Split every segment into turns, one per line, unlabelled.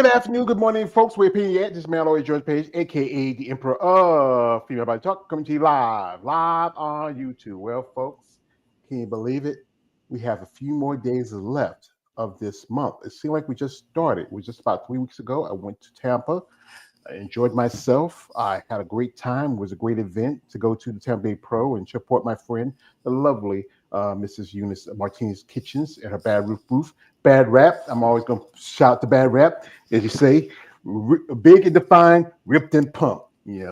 Good afternoon, good morning, folks. Where you at? This man, Lloyd George Page, aka the Emperor of Female Body Talk, coming to you live on YouTube. Well, folks, can you believe it? We have a few more days left of this month. It seemed like we just started. It was just about 3 weeks ago. I went to Tampa. I enjoyed myself. I had a great time. It was a great event to go to the Tampa Bay Pro and support my friend, the lovely Mrs. Eunice Martinez Kitchens at her Bad Roof booth. Bad Rap. I'm always going to shout the Bad Rap, as you say. Big and defined, ripped and pumped.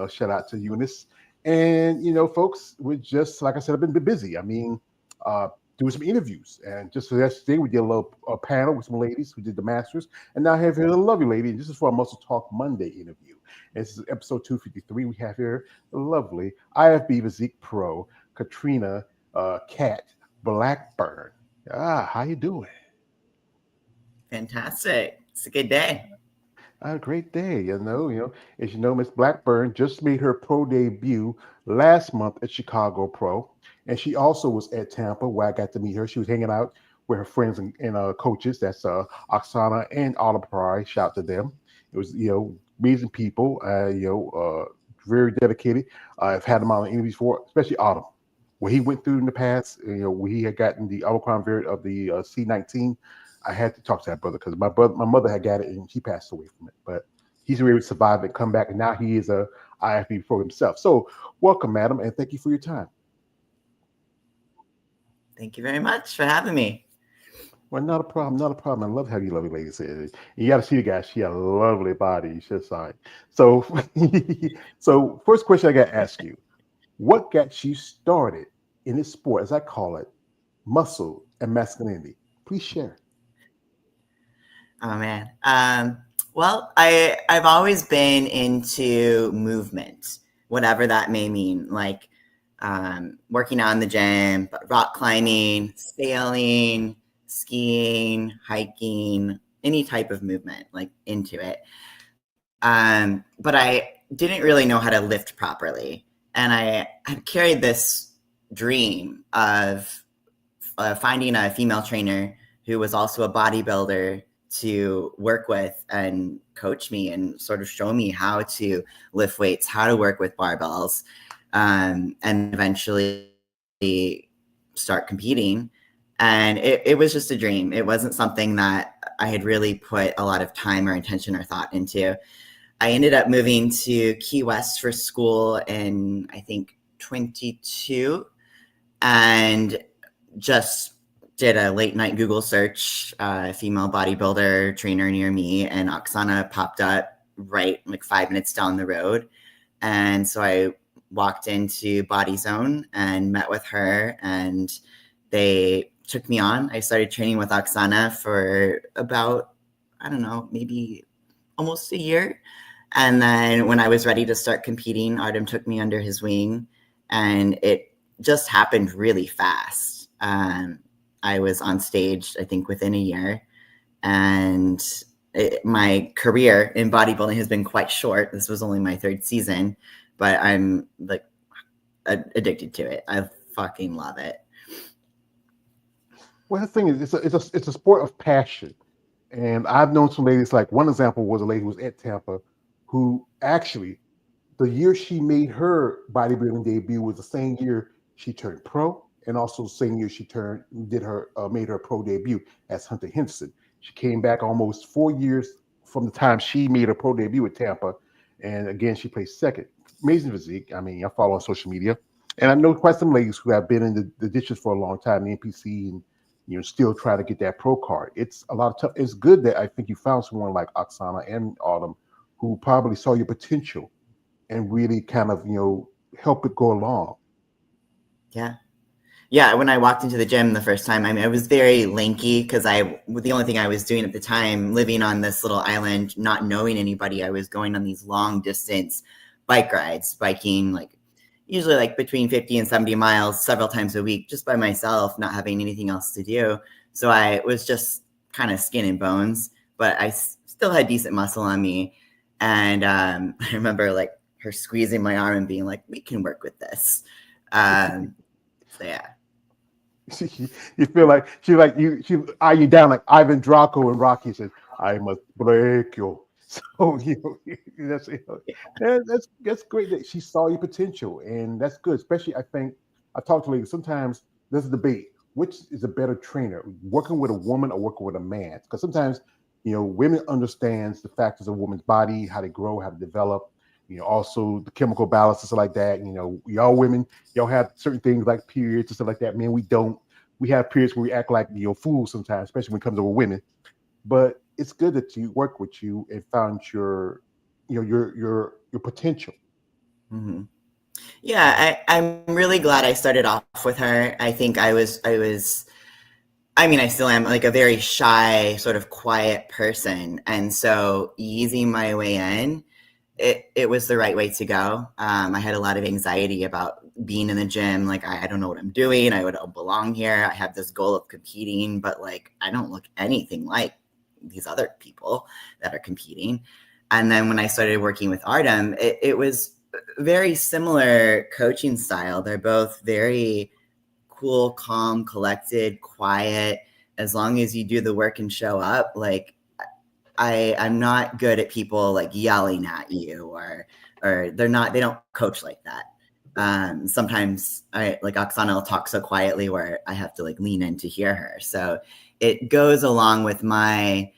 Shout out to Eunice. And, folks, we're just, like I said, I've been busy. Uh, doing some interviews. And just yesterday, we did a little panel with some ladies who did the masters. And now I have here a lovely lady. And this is for a Muscle Talk Monday interview. And this is episode 253. We have here the lovely IFBB Physique Pro, Katrina Cat Blackburn. How you doing?
Fantastic. It's a good day.
A great day. As you know, Miss Blackburn just made her pro debut last month at Chicago Pro. And she also was at Tampa where I got to meet her. She was hanging out with her friends and coaches. That's Oksana and Autumn Pry. Shout out to them. It was, amazing people, very dedicated. I've had them on interviews before, especially Autumn. What he went through in the past, when he had gotten the Omicron variant of the C19, I had to talk to that brother because my mother had got it and she passed away from it. But he's able to survive and come back, and now he is a IFBB pro himself. So welcome, madam, and thank you for your time.
Thank you very much for having me.
Well, not a problem, not a problem. I love how you lovely ladies say. You got to see the guy. She got a lovely body. She's just like so. So first question I got to ask you: what got you started in this sport, as I call it, muscle and masculinity? Please share.
Oh man. Well, I've always been into movement, whatever that may mean, like working out in the gym, rock climbing, sailing, skiing, hiking, any type of movement, like into it. But I didn't really know how to lift properly. And I had carried this dream of finding a female trainer who was also a bodybuilder to work with and coach me and sort of show me how to lift weights, how to work with barbells, and eventually start competing. And it was just a dream. It wasn't something that I had really put a lot of time or attention or thought into. I ended up moving to Key West for school in, I think, 22, and just did a late night Google search, female bodybuilder trainer near me, and Oksana popped up right like 5 minutes down the road. And so I walked into Body Zone and met with her, and they took me on. I started training with Oksana for about, I don't know, maybe almost a year. And then when I was ready to start competing, Artem took me under his wing, and it just happened really fast. I was on stage, I think, within a year, and my career in bodybuilding has been quite short. This was only my third season, but I'm like addicted to it. I fucking love it.
Well, the thing is, it's a sport of passion, and I've known some ladies. Like one example was a lady who was at Tampa, who actually, the year she made her bodybuilding debut was the same year she turned pro, and also the same year she made her pro debut as Hunter Henderson. She came back almost 4 years from the time she made her pro debut at Tampa, and again she placed second. Amazing physique. I mean, I follow on social media, and I know quite some ladies who have been in the ditches for a long time, the NPC, and still try to get that pro card. It's a lot of tough. It's good that I think you found someone like Oksana and Autumn who probably saw your potential and really kind of help it go along.
Yeah, when I walked into the gym the first time, I mean, I was very lanky because the only thing I was doing at the time, living on this little island, not knowing anybody, I was going on these long distance bike rides, biking like usually like between 50 and 70 miles several times a week, just by myself, not having anything else to do. So I was just kind of skin and bones, but I still had decent muscle on me. And I remember like her squeezing my arm and being like, we can work with this. So yeah.
You feel like she eye you down like Ivan Draco and Rocky says, I must break you. So that's that's great that she saw your potential, and that's good. Especially, I think I talk to ladies sometimes. There's a debate: which is a better trainer, working with a woman or working with a man? Because sometimes women understands the factors of a woman's body, how to grow, how to develop. Also the chemical balance and stuff like that. Y'all women, y'all have certain things like periods and stuff like that. Men, we don't. We have periods where we act like fools sometimes, especially when it comes to women. But it's good that you work with you and found your potential.
Mm-hmm. Yeah, I'm really glad I started off with her. I think I mean, I still am like a very shy, sort of quiet person. And so easing my way in, it was the right way to go. I had a lot of anxiety about being in the gym. Like, I don't know what I'm doing. I don't belong here. I have this goal of competing, but like, I don't look anything like these other people that are competing. And then when I started working with Artem, it was very similar coaching style. They're both very cool, calm, collected, quiet. As long as you do the work and show up, like I'm not good at people like yelling at you or they don't coach like that. Sometimes like Oksana will talk so quietly where I have to like lean in to hear her. So it goes along with my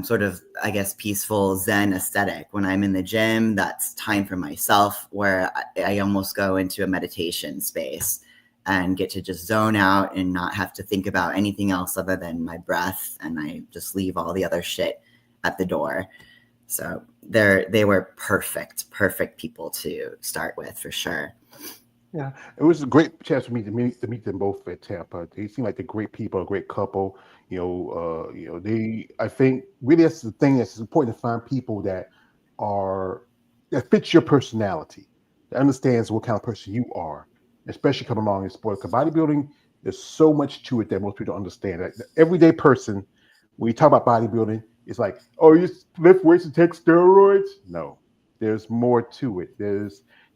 sort of, I guess, peaceful Zen aesthetic. When I'm in the gym, that's time for myself where I almost go into a meditation space and get to just zone out and not have to think about anything else other than my breath. And I just leave all the other shit at the door. So they were perfect people to start with for sure.
Yeah, it was a great chance for me to meet them both at Tampa. They seem like they're great people, a great couple. They. I think really that's the thing that's important to find people are that fits your personality, that understands what kind of person you are, especially coming along in sport. Because bodybuilding, there's so much to it that most people don't understand. Like, the everyday person, when you talk about bodybuilding, it's like, oh, you lift weights and take steroids. No, there's more to it.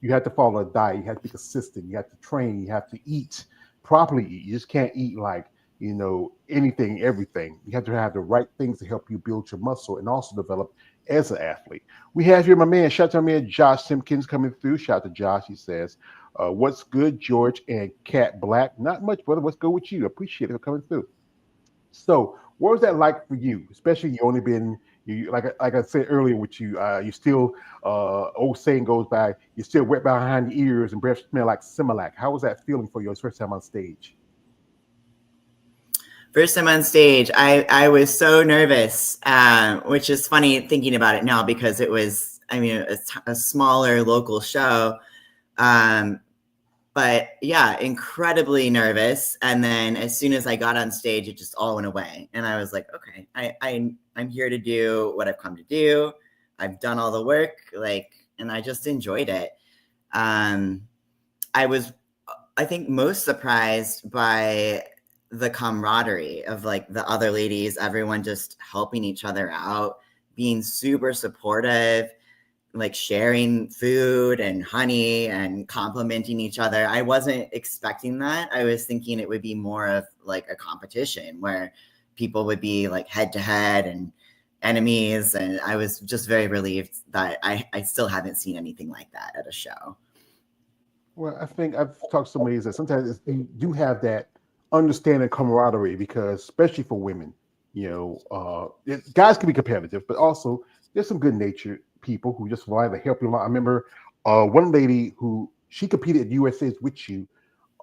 You have to follow a diet. You have to be consistent. You have to train. You have to eat properly. You just can't eat like anything, everything. You have to have the right things to help you build your muscle and also develop as an athlete. We have here my man. Shout out to my man Josh Simpkins coming through. Shout out to Josh. He says, "What's good, George and Cat Black? Not much, brother. What's good with you? Appreciate it for coming through." So, what was that like for you? Especially you only been you like I said earlier with you. You still old saying goes by. You're still wet behind the ears and breath smell like Similac. How was that feeling for you first time on stage?
First time on stage, I was so nervous, which is funny thinking about it now because it was, I mean, a smaller local show. But yeah, incredibly nervous. And then as soon as I got on stage, it just all went away. And I was like, okay, I'm here to do what I've come to do. I've done all the work, like, and I just enjoyed it. I was, I think, most surprised by the camaraderie of like the other ladies, everyone just helping each other out, being super supportive, like sharing food and honey and complimenting each other. I wasn't expecting that. I was thinking it would be more of like a competition where people would be like head to head and enemies. And I was just very relieved that I still haven't seen anything like that at a show.
Well, I think I've talked to somebody that sometimes you do have that understanding camaraderie because, especially for women, guys can be competitive, but also there's some good natured people who just want to help you along. I remember one lady who she competed at USA's with you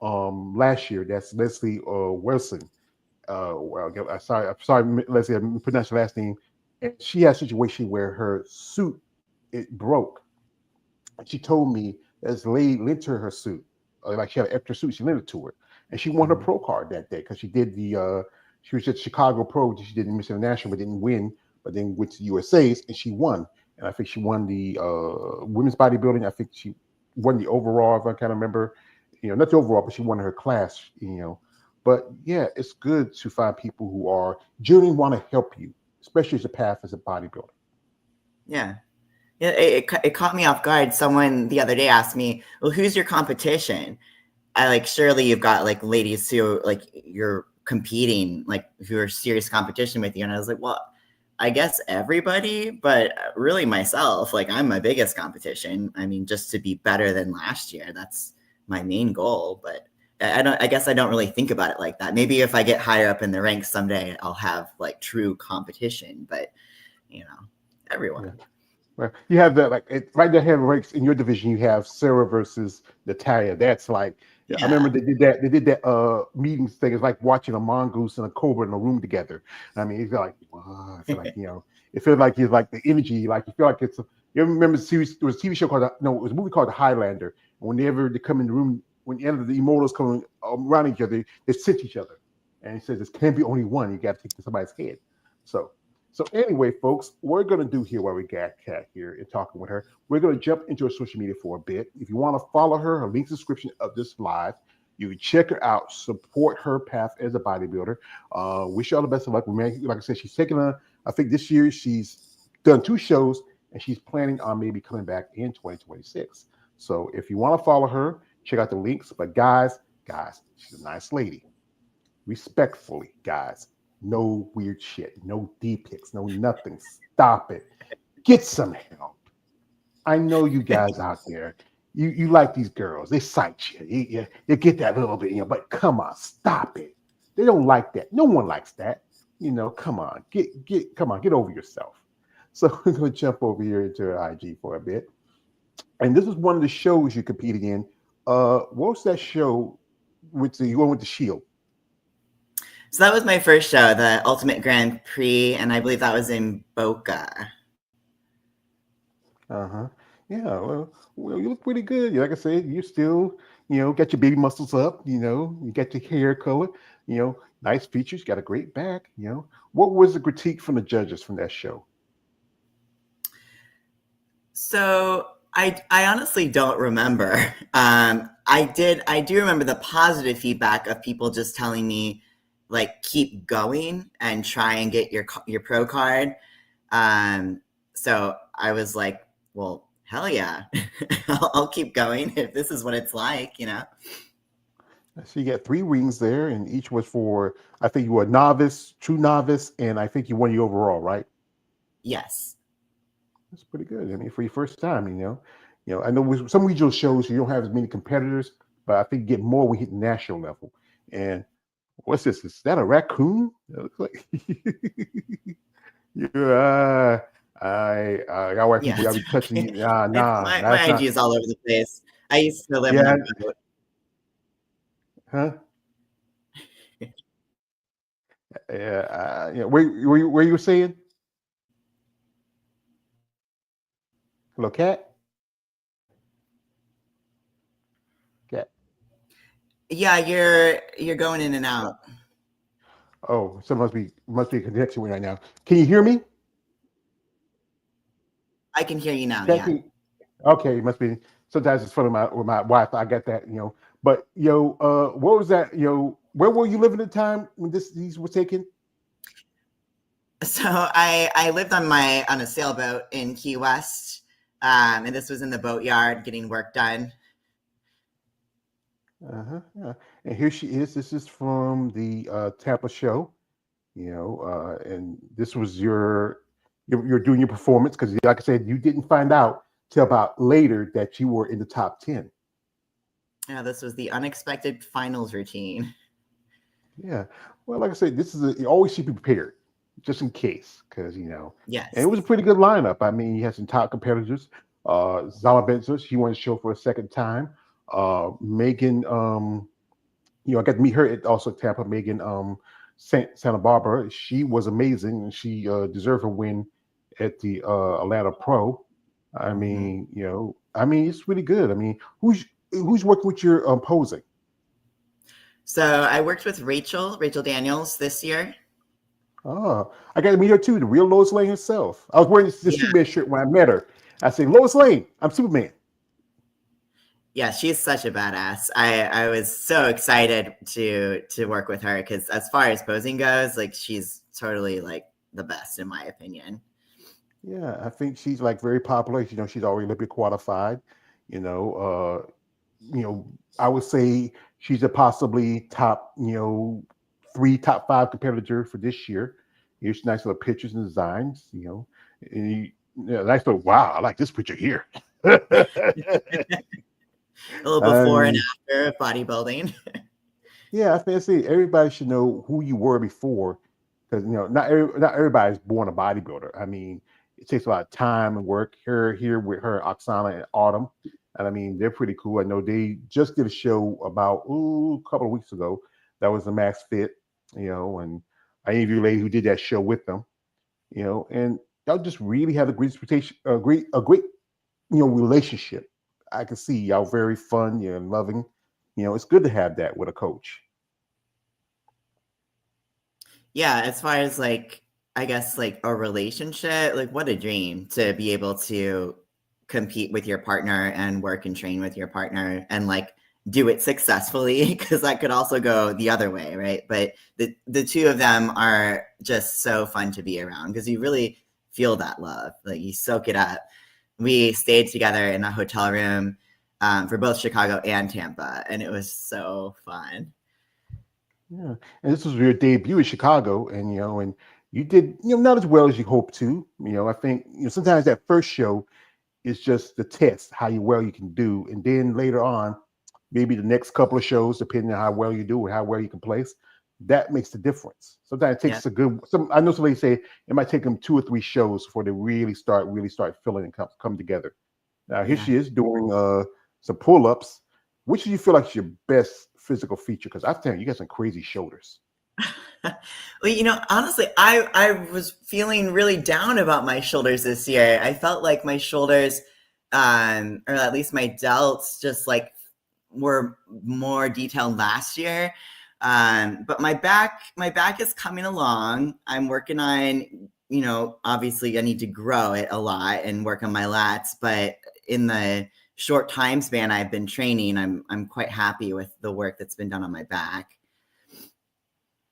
last year. That's Leslie Wilson. I'm sorry, Leslie, I pronounced your last name. And she had a situation where her suit it broke. And she told me this lady lent her suit, like she had an extra suit. She lent it to her, and she won her
Mhm.
pro card that day because she did the. She was at Chicago Pro. She did Miss International, but didn't win. But then went to USA's and she won. And I think she won the women's bodybuilding. I think she won the overall, if I kind of remember. Not the overall, but she won her class. But yeah, it's good to find people who are genuinely want to help you, especially as a path as a bodybuilder.
Yeah. Yeah, it caught me off guard. Someone the other day asked me, well, who's your competition? I like, surely you've got like ladies who like you're competing, like who are serious competition with you. And I was like, well, I guess everybody, but really myself. Like I'm my biggest competition. I mean, just to be better than last year. That's my main goal. But I don't. I guess I don't really think about it like that. Maybe if I get higher up in the ranks someday, I'll have like true competition. But
Yeah.
everyone.
Well, you have that like right there hand ranks in your division. You have Sarah versus Natalia. That's like I
Yeah.
remember they did that. They did that meeting thing. It's like watching a mongoose and a cobra in a room together. I mean, it's like I feel like it feels like it's like the energy. Like you feel like it's. You remember the series? There was a TV show called no, it was a movie called The Highlander. And whenever they come in the room, when the end of the immortals come around each other, they cinch each other. And he says, "There can be only one. You got to take to somebody's head." So so anyway, folks, we're going to do here while we got Kat here and talking with her. We're going to jump into her social media for a bit. If you want to follow her, her link description of this live. You can check her out, support her path as a bodybuilder. Wish you all the best of luck. Like I said, she's taking I think this year she's done 2 shows and she's planning on maybe coming back in 2026. So if you want to follow her, check out the links. But guys, she's a nice lady. Respectfully, guys. No weird shit. No D pics. No nothing. Stop it. Get some help. I know you guys out there. You like these girls. They cite you. You get that little bit, but come on, stop it. They don't like that. No one likes that. Come on. Get over yourself. So we're gonna jump over here into her IG for a bit. And this is one of the shows you competed in. What was that show with you went with the Shield?
So that was my first show, the Ultimate Grand Prix, and I believe that was in Boca.
Uh-huh. Yeah, well, you look pretty good. Like I said, you still, got your baby muscles up, you got your hair color, nice features, got a great back. What was the critique from the judges from that show?
So I honestly don't remember. I do remember the positive feedback of people just telling me like keep going and try and get your pro card. So I was like, well, hell yeah, I'll keep going if this is what it's like.
So you got 3 rings there, and each was for I think you were a novice, true novice, and I think you won the overall, right?
Yes.
That's pretty good. I mean, for your first time, I know with some regional shows you don't have as many competitors, but I think you get more when you hit the national level. And what's this? Is that a raccoon? It looks like yeah. I white people, y'all be touching you. Nah, that's
my IG
not.
is all over the place. I used to live in
Yeah,
a boat.
huh? Yeah. Where you were saying? Hello, cat. Cat.
Yeah, you're going in and out.
Oh, so must be a connection right now. Can you hear me?
I can hear you now.
Cat,
Yeah.
okay, it must be. Sometimes it's funny with my Wi-Fi. I got that. But what was that? Where were you living at the time when these were taken?
So I lived on a sailboat in Key West, and this was in the boatyard getting work done.
Yeah. And here she is. This is from the Tampa show. And this was you're doing your performance because, like I said, you didn't find out till about later that you were in the top 10.
Yeah, this was the unexpected finals routine.
Yeah. Well, like I said, you always should be prepared just in case because,
Yes.
and it was a pretty good lineup. I mean, you had some top competitors. Zala Benzer, she won the show for a second time. Megan, I got to meet her at also Tampa. Megan Santa Barbara, she was amazing, and she deserved a win at the Atlanta Pro. I mean, it's really good. I mean, who's working with your posing?
So I worked with Rachel Daniels this year.
Oh, I got to meet her too, the real Lois Lane herself. I was wearing the Superman shirt when I met her. I said, Lois Lane, I'm Superman.
Yeah, she's such a badass. I was so excited to work with her because as far as posing goes, like she's totally like the best in my opinion.
Yeah, I think she's like very popular. She's already Olympic qualified. You know, I would say she's a possibly top, 3, top 5 competitor for this year. Here's nice little pictures and designs, and nice little, wow, I like this picture here.
A little before and
um,
after of bodybuilding.
yeah, I think everybody should know who you were before, because not everybody's born a bodybuilder. I mean, it takes a lot of time and work. Here with her, Oksana and Autumn, and I mean they're pretty cool. I know they just did a show about a couple of weeks ago. That was the Max Fit, and I interviewed a lady who did that show with them, and y'all just really had a great reputation, a great relationship. I can see y'all very fun, and loving. It's good to have that with a coach.
Yeah, as far as like, I guess like a relationship, like what a dream to be able to compete with your partner and work and train with your partner and like do it successfully, because that could also go the other way, right? But the two of them are just so fun to be around because you really feel that love, like you soak it up. We stayed together in a hotel room for both Chicago and Tampa, and it was so fun.
Yeah, and this was your debut in Chicago, and you did not as well as you hoped to. I think sometimes that first show is just the test how well you can do, and then later on, maybe the next couple of shows, depending on how well you do and how well you can place, that makes the difference. Sometimes it
Yeah.
takes a good. I know somebody say it might take them 2 or 3 shows before they really start feeling and come together. Now here
Yeah.
she is doing some pull ups. Which do you feel like is your best physical feature? Because I tell you, you got some crazy shoulders.
Well, honestly, I was feeling really down about my shoulders this year. I felt like my shoulders, or at least my delts, just like were more detailed last year. But my back is coming along. I'm working on, obviously I need to grow it a lot and work on my lats. But in the short time span I've been training, I'm quite happy with the work that's been done on my back.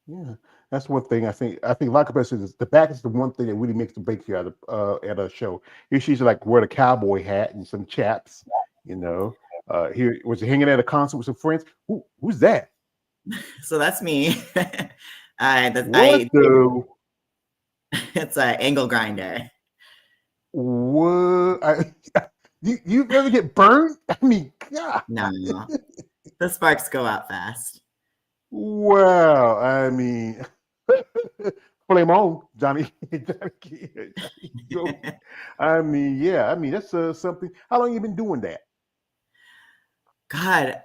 Yeah, that's one thing I think a lot of people say the back is the one thing that really makes the break here at a show. Here she's like wear a cowboy hat and some chaps, you know. Here was hanging at a concert with some friends. Who's that?
So that's me.
What the
It's an angle grinder.
what? You ever get burned? I mean, God.
No, the sparks go out fast.
Wow. I mean, flame on, Johnny. Johnny go. I mean, yeah. I mean, that's something. How long you been doing that?
God,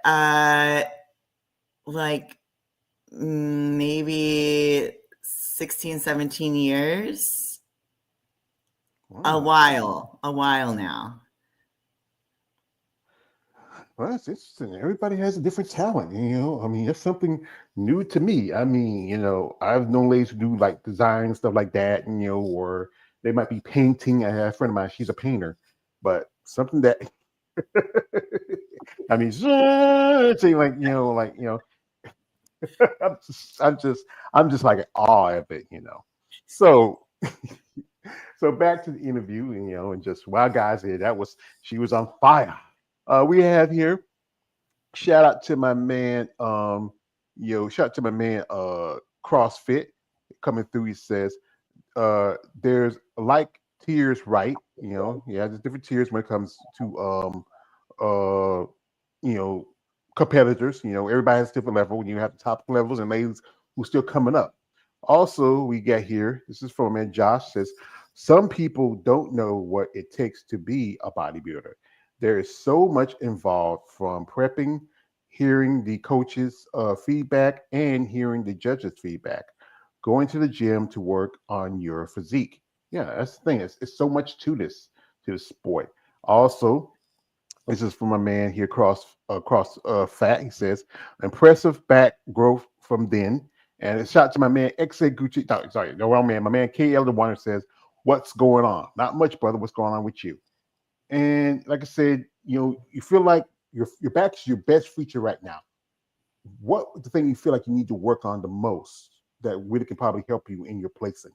like maybe 16, 17 years.
Wow.
A while now.
Well, that's interesting. Everybody has a different talent, I mean, that's something new to me. I mean, I've known ladies who do like design stuff like that, or they might be painting. I have a friend of mine, she's a painter, but something that I mean, saying I'm just, I'm just, I'm just like in awe of it. So, so back to the interview, and just wow, guys, here she was on fire. We have here shout out to my man, shout out to my man, CrossFit coming through. He says, there's like tiers, right? Yeah, there's different tiers when it comes to uh, you know, competitors. Everybody has a different level. You have the top levels and ladies who still coming up. Also, we get here. This is from man Josh says, some people don't know what it takes to be a bodybuilder. There is so much involved from prepping, hearing the coaches' feedback, and hearing the judges' feedback. Going to the gym to work on your physique. Yeah, that's the thing. It's so much to this sport. Also, this is from a man here across fat. He says, impressive back growth from then. And it's shot to my man XA Gucci. No, sorry, the wrong man. My man KL the Wonder says, what's going on? Not much, brother. What's going on with you? And like I said, you feel like your back is your best feature right now. What the thing you feel like you need to work on the most that really can probably help you in your placing?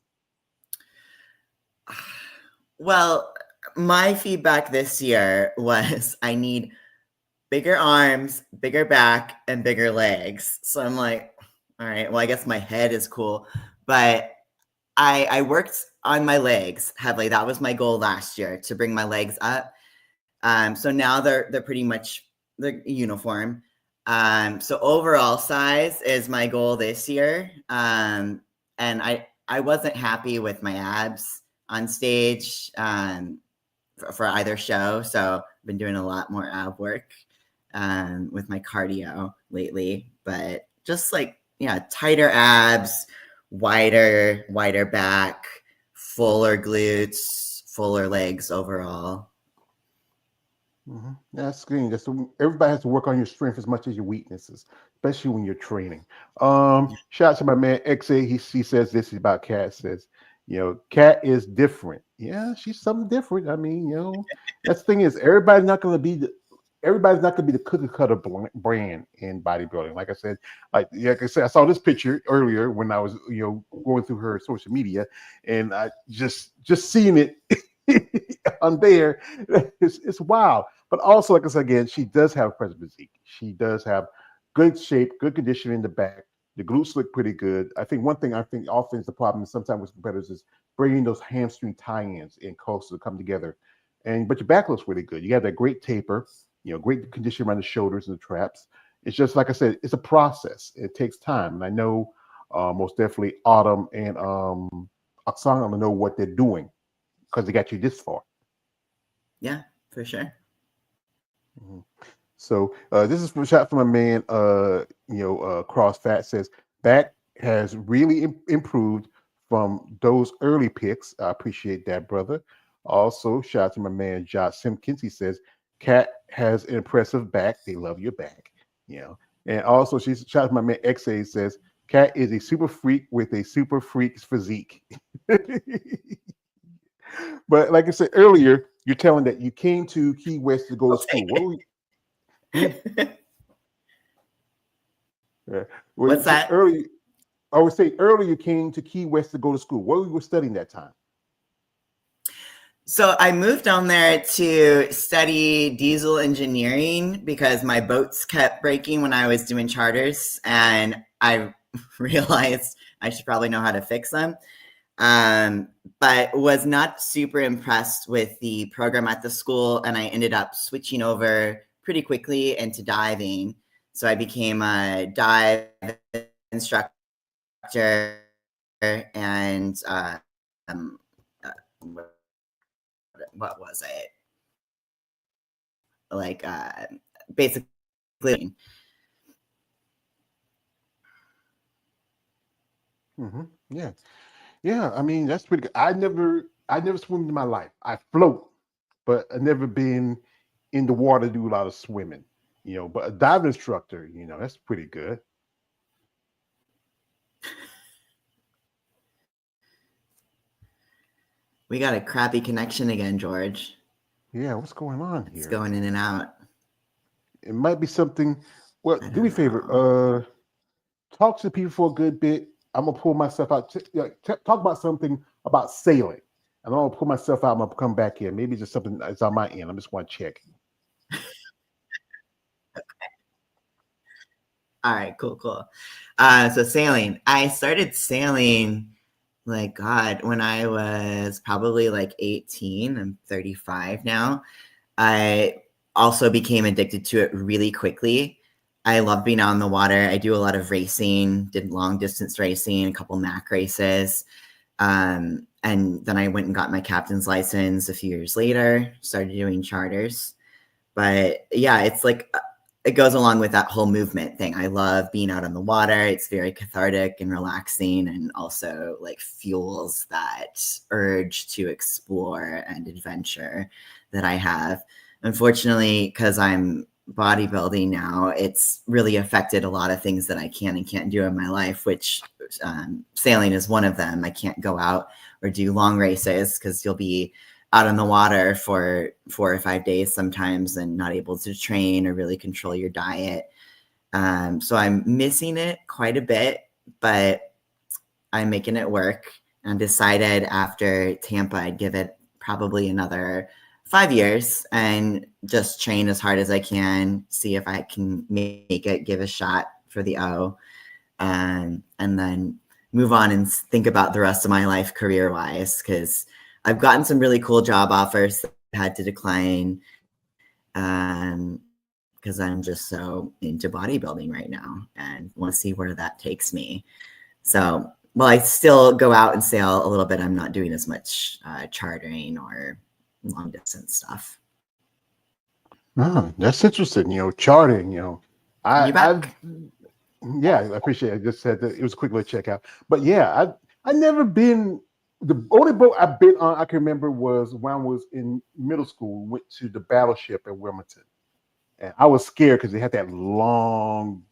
Well, my feedback this year was I need bigger arms, bigger back, and bigger legs. So I'm like, all right, well, I guess my head is cool, but I worked on my legs heavily. That was my goal last year, to bring my legs up. So now they're pretty much the uniform. So overall size is my goal this year. And I wasn't happy with my abs on stage for either show. So I've been doing a lot more ab work with my cardio lately, but just like, yeah, tighter abs, wider back, fuller glutes, fuller legs overall.
Mm-hmm. That's good. Everybody has to work on your strength as much as your weaknesses, especially when you're training. Shout out to my man XA. He says this about Kat. Says, Kat is different. Yeah, she's something different. I mean, that's the thing is everybody's not going to be the cookie cutter brand in bodybuilding. Like I said, I saw this picture earlier when I was going through her social media, and I just seeing it on there, it's wild. But also, like I said again, she does have a present physique. She does have good shape, good condition in the back. The glutes look pretty good. I think one thing often is the problem sometimes with competitors is bringing those hamstring tie-ins in close to come together. But your back looks really good. You have that great taper, great condition around the shoulders and the traps. It's just like I said, it's a process. It takes time, and I know most definitely Autumn and Oksana know what they're doing because they got you this far.
Yeah, for sure.
Mm-hmm. So this is a shot from a man. Cross Fat says back has really improved from those early picks. I appreciate that, brother. Also, shout out to my man Josh Simpkins. He says Kat has an impressive back. They love your back. And also she's shout out to my man XA says Kat is a super freak with a super freak's physique. But like I said earlier, you're telling that you came to Key West to go to school. What were
What's that?
Early, I would say earlier you came to Key West to go to school. What were you studying that time?
So I moved down there to study diesel engineering because my boats kept breaking when I was doing charters, and I realized I should probably know how to fix them. But was not super impressed with the program at the school, and I ended up switching over pretty quickly into diving. So I became a dive instructor and what was it? Like basically.
Mm-hmm. Yeah. Yeah, I mean that's pretty good. I never swam in my life. I float, but I never been in the water to do a lot of swimming. But a dive instructor, that's pretty good.
We got a crappy connection again, George.
Yeah, what's going on here?
It's going in and out.
It might be something. Well, do me a favor. Talk to people for a good bit. I'm gonna pull myself out. Talk about something about sailing. And I'm gonna pull myself out. I'm gonna come back here. Maybe just something that's on my end. I just want to check.
All right, cool. So sailing. I started sailing, like, God, when I was probably like 18. I'm 35 now. I also became addicted to it really quickly. I love being out on the water. I do a lot of racing, did long distance racing, a couple MAC races. And then I went and got my captain's license a few years later, started doing charters. But yeah, it's like, it goes along with that whole movement thing. I love being out on the water. It's very cathartic and relaxing, and also like fuels that urge to explore and adventure that I have. Unfortunately, because I'm bodybuilding now, it's really affected a lot of things that I can and can't do in my life, which sailing is one of them. I can't go out or do long races because you'll be out on the water for 4 or 5 days sometimes and not able to train or really control your diet. So I'm missing it quite a bit, but I'm making it work, and decided after Tampa, I'd give it probably another 5 years and just train as hard as I can, see if I can make it, give a shot for the O. And then move on and think about the rest of my life career wise, because I've gotten some really cool job offers that I had to decline because I'm just so into bodybuilding right now and want to see where that takes me. So, well, I still go out and sail a little bit. I'm not doing as much chartering or long distance stuff.
That's interesting. Charting.
You
I've
back?
yeah, I appreciate it. I just said that it was a quick little checkout. But yeah, I never been the only boat I've been on I can remember was when I was in middle school. Went to the battleship in Wilmington, and I was scared because they had that long,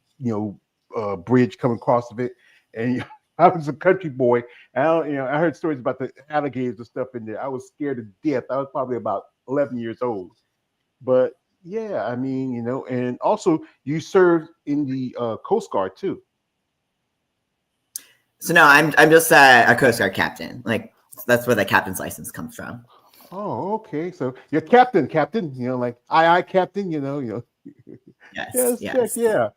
bridge coming across of it, and I was a country boy. And I heard stories about the alligators and stuff in there. I was scared to death. I was probably about 11 years old. But yeah, I mean, and also you served in the Coast Guard too.
So no, I'm just a Coast Guard captain. Like that's where the captain's license comes from.
Oh, okay. So you're captain, like aye, captain,
Yes,
Yes, heck
yes.
yeah.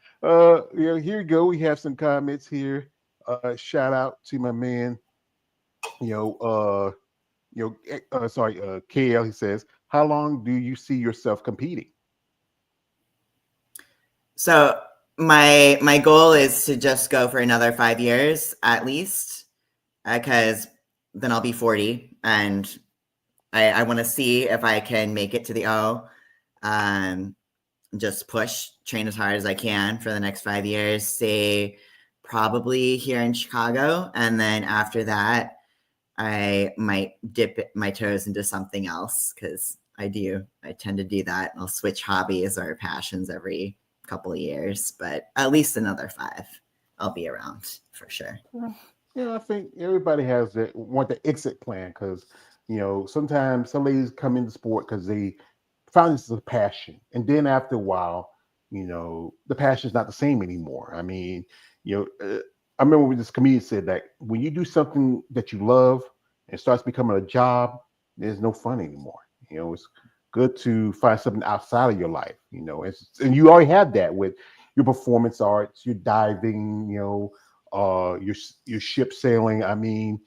Here we go. We have some comments here. Shout out to my man, you know, uh, sorry, KL. He says, "How long do you see yourself competing?"
So my goal is to just go for another 5 years at least, because then I'll be 40, and I want to see if I can make it to the O. Um, just push, train as hard as I can for the next 5 years. Stay probably here in Chicago, and then after that, I might dip my toes into something else because I tend to do that. I'll switch hobbies or passions every couple of years, but at least another 5, I'll be around for sure.
Well, I think everybody has that want the exit plan because sometimes some ladies come into sport because they found this as a passion, and then after a while, the passion is not the same anymore. I mean, I remember when this comedian said that when you do something that you love and it starts becoming a job, there's no fun anymore. It's good to find something outside of your life. And you already have that with your performance arts, your diving, your ship sailing. I mean,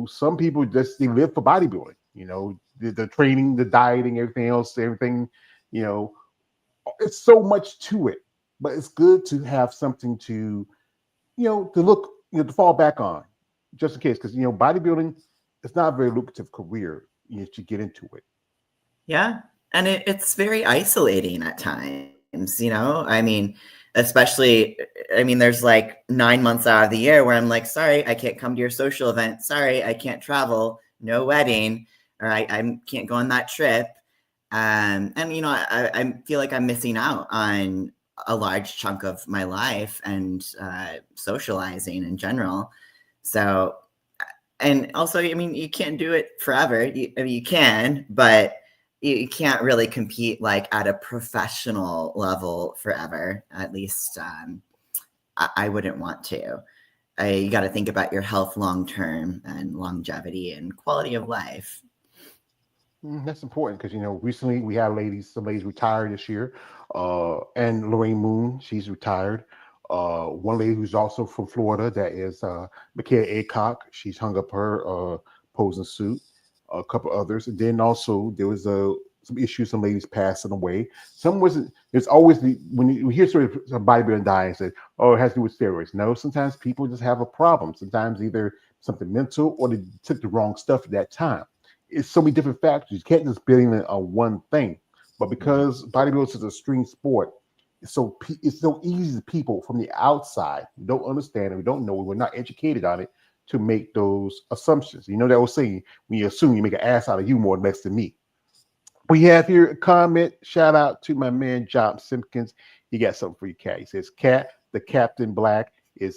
some people just they live for bodybuilding. The training, the dieting, everything else, everything. You know, it's so much to it, but it's good to have something to to look to fall back on, just in case, because bodybuilding it's not a very lucrative career if you get into it.
Yeah. And it's very isolating at times. I mean, especially, I mean, there's like 9 months out of the year where I'm like, sorry, I can't come to your social event. Sorry, I can't travel. No wedding, or I can't go on that trip. And I feel like I'm missing out on a large chunk of my life and socializing in general. So, and also, I mean, you can't do it forever. I mean, you can, but you can't really compete like at a professional level forever. At least I wouldn't want to. You got to think about your health long term and longevity and quality of life.
That's important because recently we had some ladies retired this year, and Lorraine Moon, she's retired. One lady who's also from Florida, that is Mikaela Aycock, she's hung up her posing suit. A couple others, and then also there was some issues, some ladies passing away. Some wasn't. There's always when you hear stories of bodybuilding dying, say, "Oh, it has to do with steroids." No, sometimes people just have a problem. Sometimes either something mental or they took the wrong stuff at that time. It's so many different factors. You can't just blame it on one thing. But because bodybuilding is a extreme sport, it's so easy to people from the outside who don't understand and we don't know, we're not educated on it to make those assumptions. You know that old saying, when you assume, you make an ass out of you more or less than me. We have here a comment. Shout out to my man John Simpkins. He got something for you, Cat. He says, "Cat, the Captain Black it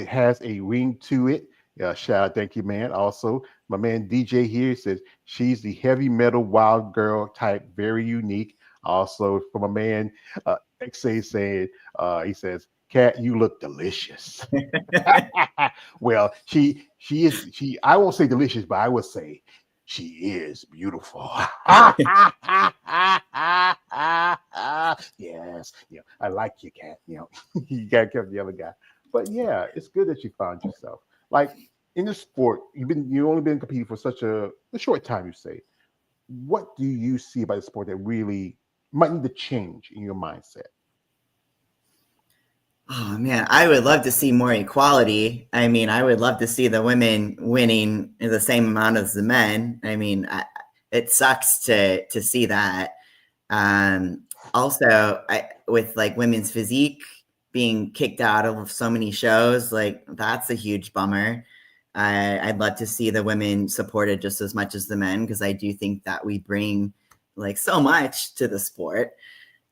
has a ring to it." Shout out, thank you, man. Also, my man DJ here says she's the heavy metal wild girl type, very unique. Also, from a man XA saying, he says, "Cat, you look delicious." Well, she. I won't say delicious, but I would say she is beautiful. Yes, I like you, Cat. You gotta keep the other guy. But yeah, it's good that you found yourself. Like in the sport, you only been competing for such a short time. You say, what do you see about the sport that really might need to change in your mindset?
Oh man, I would love to see more equality. I mean, I would love to see the women winning the same amount as the men. I mean, it sucks to see that. Um, Also, with like women's physique being kicked out of so many shows, like that's a huge bummer. I'd love to see the women supported just as much as the men because I do think that we bring like so much to the sport.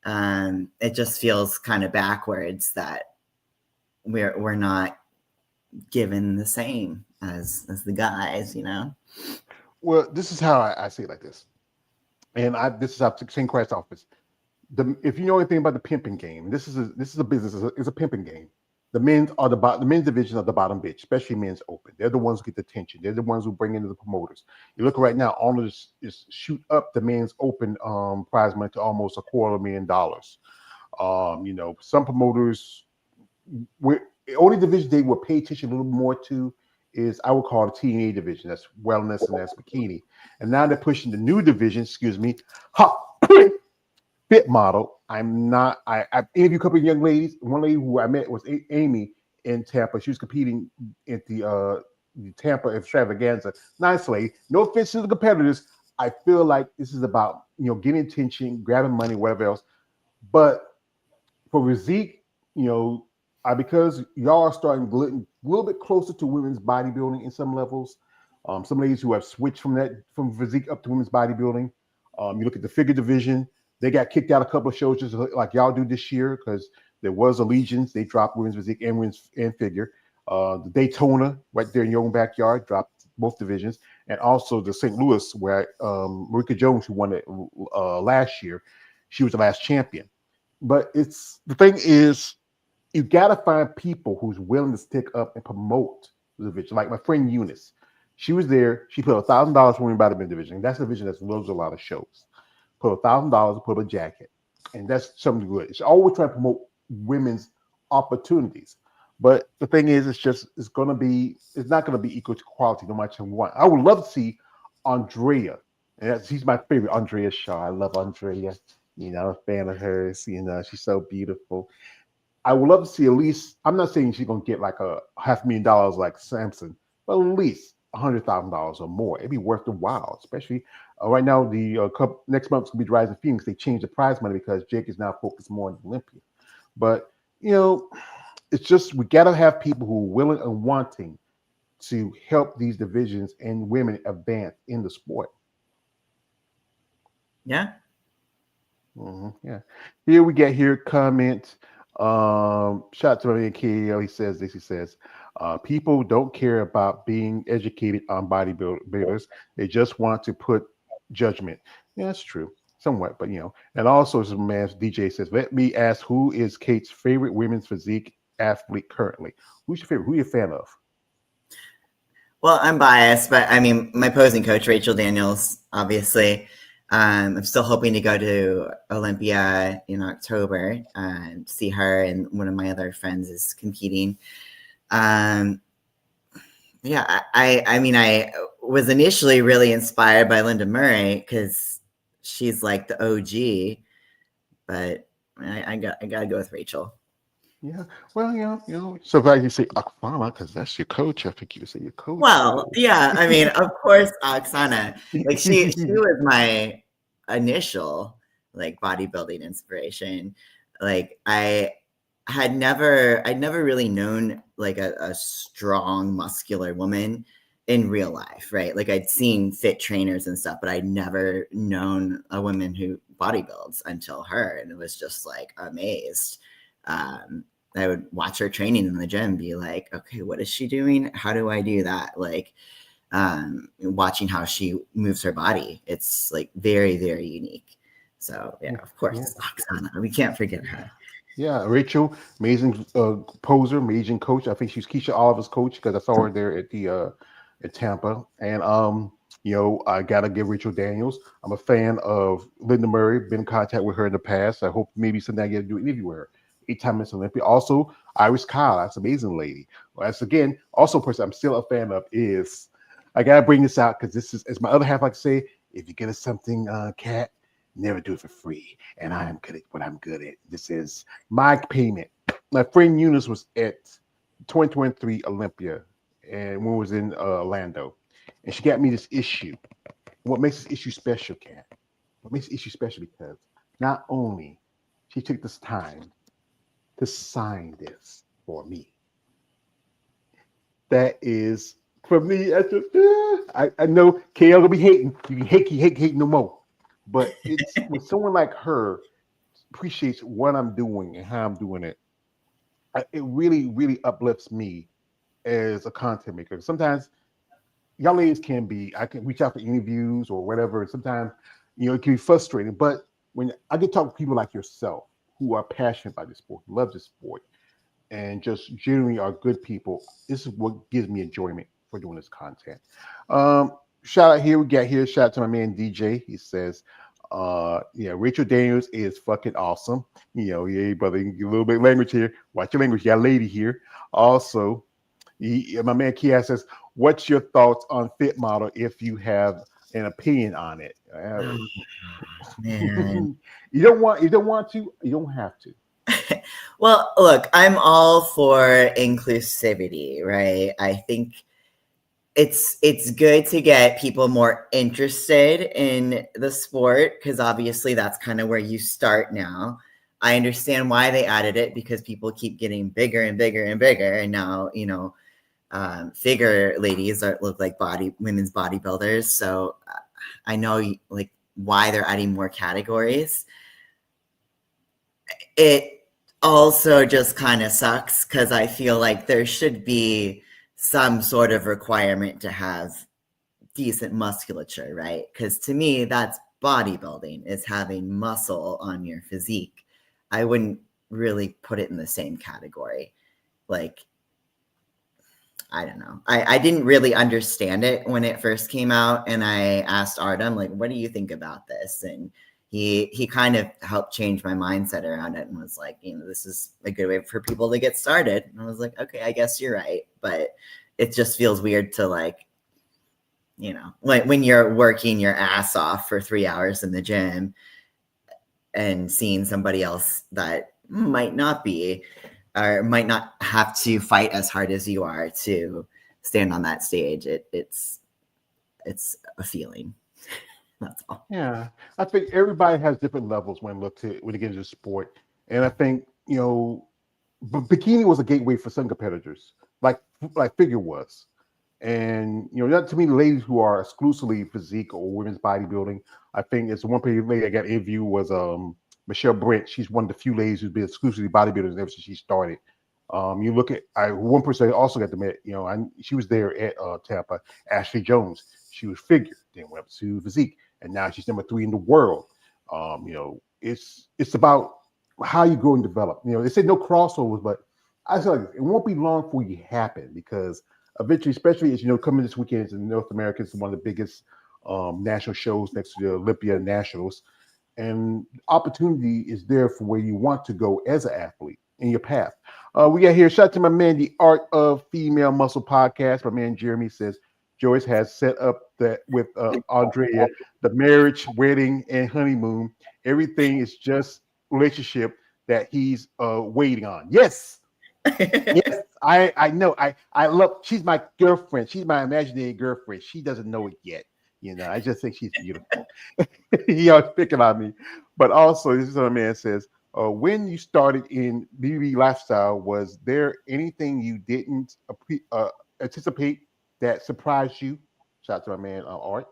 It just feels kind of backwards that we're not given the same as the guys, you know.
Well, this is how I see it like this, and this is how St. Christ's office. If you know anything about the pimping game, this is a business. It's a pimping game. The men's division are the bottom bitch, especially men's open. They're the ones who get the attention. They're the ones who bring in the promoters. You look right now, all of this is shoot up the men's open prize money to almost $250,000. Some promoters, we the only division they will pay attention a little more to is I would call the TNA division. That's wellness and that's bikini. And now they're pushing the new division, excuse me, fit model. I'm not. I interviewed a couple of young ladies. One lady who I met was Amy in Tampa. She was competing at the Tampa Extravaganza. Nice lady. No offense to the competitors. I feel like this is about getting attention, grabbing money, whatever else. But for physique, you know, because y'all are starting a little bit closer to women's bodybuilding in some levels. Some ladies who have switched from physique up to women's bodybuilding. You look at the figure division; they got kicked out a couple of shows just like y'all do this year because there was allegiance. They dropped women's physique and women's and figure. The Daytona, right there in your own backyard, dropped both divisions, and also the St. Louis, where Marika Jones, who won it last year, she was the last champion. But it's the thing is, you got to find people who's willing to stick up and promote the division. Like my friend Eunice, she was there. She put $1,000 for women bodybuilding division. That's a division that loads a lot of shows. Put $1,000 to put up a jacket, and that's something good. It's always trying to promote women's opportunities. But the thing is, it's not gonna be equal to quality no matter what. I would love to see Andrea, and she's my favorite, Andrea Shaw. I love Andrea. I'm a fan of hers. She's so beautiful. I would love to see at least. I'm not saying she's gonna get like a $500,000 like Samson, but at least $100,000 or more. It'd be worth the while, especially right now. The next month's gonna be Rising Phoenix. They changed the prize money because Jake is now focused more on Olympia. But you know, it's just we gotta have people who are willing and wanting to help these divisions and women advance in the sport.
Yeah.
Yeah. Here we get here comment. Shout out to my man KL. He says this. He says, people don't care about being educated on bodybuilders. They just want to put judgment. Yeah, that's true. Somewhat, but And also, some man DJ says, let me ask, who is Kate's favorite women's physique athlete currently? Who's your favorite? Who are you a fan of?
Well, I'm biased, but I mean, my posing coach, Rachel Daniels, obviously. I'm still hoping to go to Olympia in October and see her, and one of my other friends is competing. Yeah, I mean, I was initially really inspired by Linda Murray because she's like the OG, but I gotta go with Rachel.
Yeah. Well, So glad you say Akfana because that's your coach. I think you would say your coach.
Well, yeah, I mean, of course, Oksana, like she was my initial like bodybuilding inspiration. Like I'd never really known like a strong muscular woman in real life, right? Like I'd seen fit trainers and stuff, but I'd never known a woman who bodybuilds until her, and it was just like amazed. I would watch her training in the gym and be like, okay, what is she doing? How do I do that? Like watching how she moves her body. It's like very, very unique. So yeah, of course,
Yeah.
Oksana. We can't forget her.
Yeah, Rachel, amazing poser, amazing coach. I think she's Keisha Oliver's coach because I saw her there at Tampa. And I gotta give Rachel Daniels. I'm a fan of Linda Murray. Been in contact with her in the past. I hope maybe someday I get to do an interview with her. 8-time Miss Olympia. Also, Iris Kyle, that's an amazing lady. Well, that's again also a person I'm still a fan of. Is I gotta bring this out because this is, as my other half like to say, if you get us something, Cat, never do it for free. And I am good at what I'm good at. This is my payment. My friend Eunice was at 2023 Olympia, and when it was in Orlando, and she got me this issue. What makes this issue special, Cat? What makes the issue special because not only she took this time to sign this for me. That is for me. I know KL gonna be hating. You can hate no more. But it's when someone like her appreciates what I'm doing and how I'm doing it, it really, really uplifts me as a content maker. Sometimes young ladies can be, I can reach out for interviews or whatever. And sometimes, it can be frustrating. But when I get to talk to people like yourself who are passionate about this sport, who love this sport, and just generally are good people, this is what gives me enjoyment for doing this content. Shout out here, we got here, shout out to my man DJ. He says, yeah, Rachel Daniels is fucking awesome. Yeah, brother, you can get a little bit of language here. Watch your language. You got a lady here. Also, my man Kia says, what's your thoughts on Fit Model if you have an opinion on it?
Oh, man.
You don't want to, you don't have to.
Well, look, I'm all for inclusivity, right? I think it's good to get people more interested in the sport because obviously that's kind of where you start now. I understand why they added it because people keep getting bigger and bigger and bigger, and now figure ladies look like women's bodybuilders. So I know like why they're adding more categories. It also just kind of sucks because I feel like there should be some sort of requirement to have decent musculature, right? Because to me, that's bodybuilding, is having muscle on your physique. I wouldn't really put it in the same category. Like, I don't know. I didn't really understand it when it first came out, and I asked Artem, like, what do you think about this? And he kind of helped change my mindset around it and was like, this is a good way for people to get started. And I was like, okay, I guess you're right. But it just feels weird to like, when you're working your ass off for 3 hours in the gym and seeing somebody else that might not be or might not have to fight as hard as you are to stand on that stage. It's a feeling. That's all.
Yeah, I think everybody has different levels when it gets into sport, and I think bikini was a gateway for some competitors, like figure was, and not to me, the ladies who are exclusively physique or women's bodybuilding. I think it's one lady I got interview was Michelle Brent. She's one of the few ladies who's been exclusively bodybuilders ever since she started. You look at one person I also got to meet. She was there at Tampa. Ashley Jones. She was figure, then went up to physique, and now she's number 3 in the world. It's about how you grow and develop. They say no crossovers, but I feel like it won't be long before you happen because eventually, especially as coming this weekend in North America, it's one of the biggest national shows next to the Olympia Nationals, and opportunity is there for where you want to go as an athlete in your path. We got here, shout out to my man, the Art of Female Muscle podcast. My man Jeremy says Joyce has set up that with Andrea, the marriage, wedding, and honeymoon. Everything is just relationship that he's waiting on. Yes. Yes, I know. I love. She's my girlfriend. She's my imaginary girlfriend. She doesn't know it yet. I just think she's beautiful. He always picking on me, but also this is what a man says. When you started in BB lifestyle, was there anything you didn't anticipate that surprised you? Shout out to my man Art.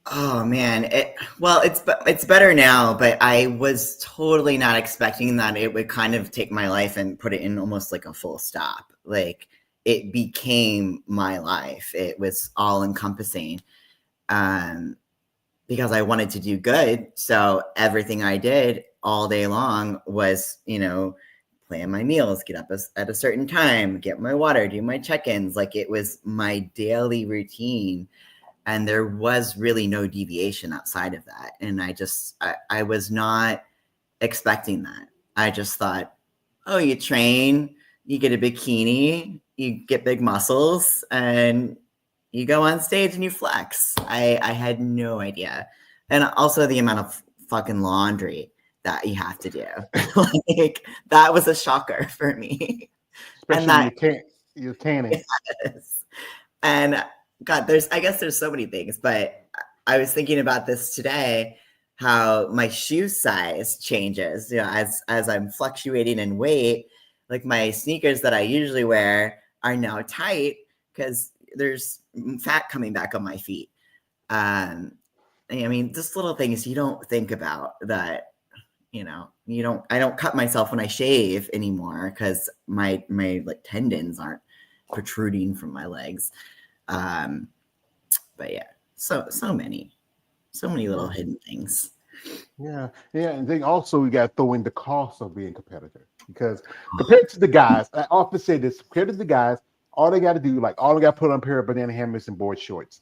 Oh man, it's better now, but I was totally not expecting that it would kind of take my life and put it in almost like a full stop. Like it became my life. It was all encompassing, because I wanted to do good. So everything I did all day long was, plan my meals, get up at a certain time, get my water, do my check-ins. Like it was my daily routine. And there was really no deviation outside of that. And I was not expecting that. I just thought, oh, you train, you get a bikini, you get big muscles, and you go on stage and you flex. I had no idea. And also the amount of fucking laundry that you have to do. Like, that was a shocker for me. And
Especially
that
when you're tanning.
yes. And God, I guess there's so many things, but I was thinking about this today, how my shoe size changes, as I'm fluctuating in weight. Like, my sneakers that I usually wear are now tight because there's fat coming back on my feet. Um, I mean, just little things you don't think about that, I don't cut myself when I shave anymore because my like tendons aren't protruding from my legs. Um, but yeah, so many little
Yeah.
hidden things.
Yeah, yeah, and then also you got to throw in the cost of being a competitor because compared to the guys, I often say this: compared to the guys, all they got to do, like all they got to put on a pair of banana hammers and board shorts,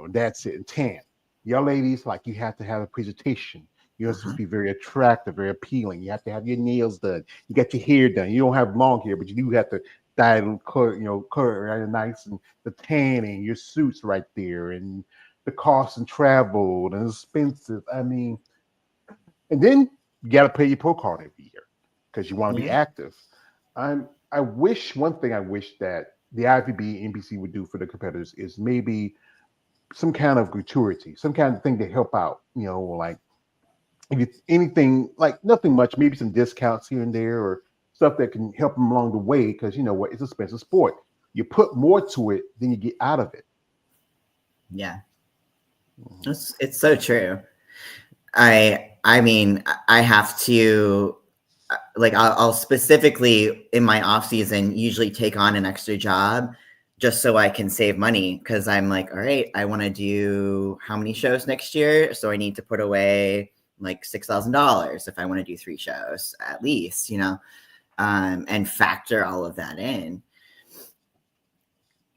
that's it. And tan, y'all ladies, like you have to have a presentation. You're supposed
Uh-huh.
to be very attractive, very appealing. You have to have your nails done. You got your hair done. You don't have long hair, but you do have to dye it, color right nice, and the tanning, your suits right there, and the cost and travel and expenses. I mean. And then you got to pay your pro card every year because you want to be
Yeah.
active. I wish one thing I wish that the IFBB NBC would do for the competitors is maybe some kind of gratuity, some kind of thing to help out. Like if you, anything like nothing much, maybe some discounts here and there or stuff that can help them along the way. Because you know what, it's a expensive sport. You put more to it than you get out of it.
Yeah.
Mhm.
It's so true. I mean, I have to, like, I'll specifically in my off season usually take on an extra job just so I can save money, because I'm like, all right, I want to do how many shows next year, so I need to put away like $6,000 if I want to do 3 shows at least, and factor all of that in.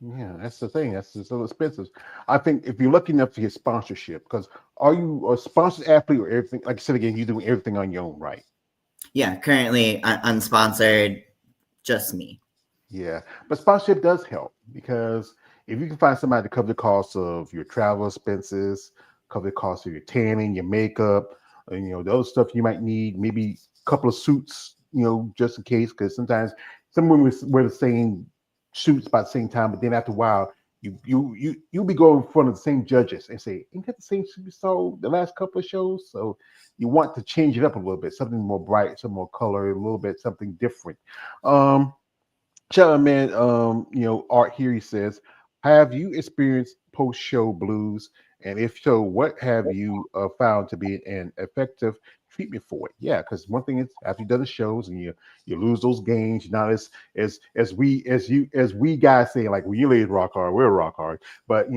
Yeah, that's the thing. That's just so expensive. I think if you're lucky enough to get sponsorship, because are you a sponsored athlete or everything? Like I said again, you're doing everything on your own, right?
Yeah, currently unsponsored, just me.
Yeah, but sponsorship does help because if you can find somebody to cover the cost of your travel expenses, cover the cost of your tanning, your makeup, and the other stuff you might need, maybe a couple of suits, just in case, because sometimes some women wear the same suits by the same time, but then after a while, you'll be going in front of the same judges and say, "Ain't that the same suit you saw the last couple of shows?" So you want to change it up a little bit, something more bright, some more color, a little bit something different. Um, Shout out, man. Art here he says, have you experienced post-show blues? And if so, what have you found to be an effective treatment for it? Yeah, because one thing is after you've done the shows and you lose those gains, you're not as we guys say, like we ladies rock hard, we're rock hard, but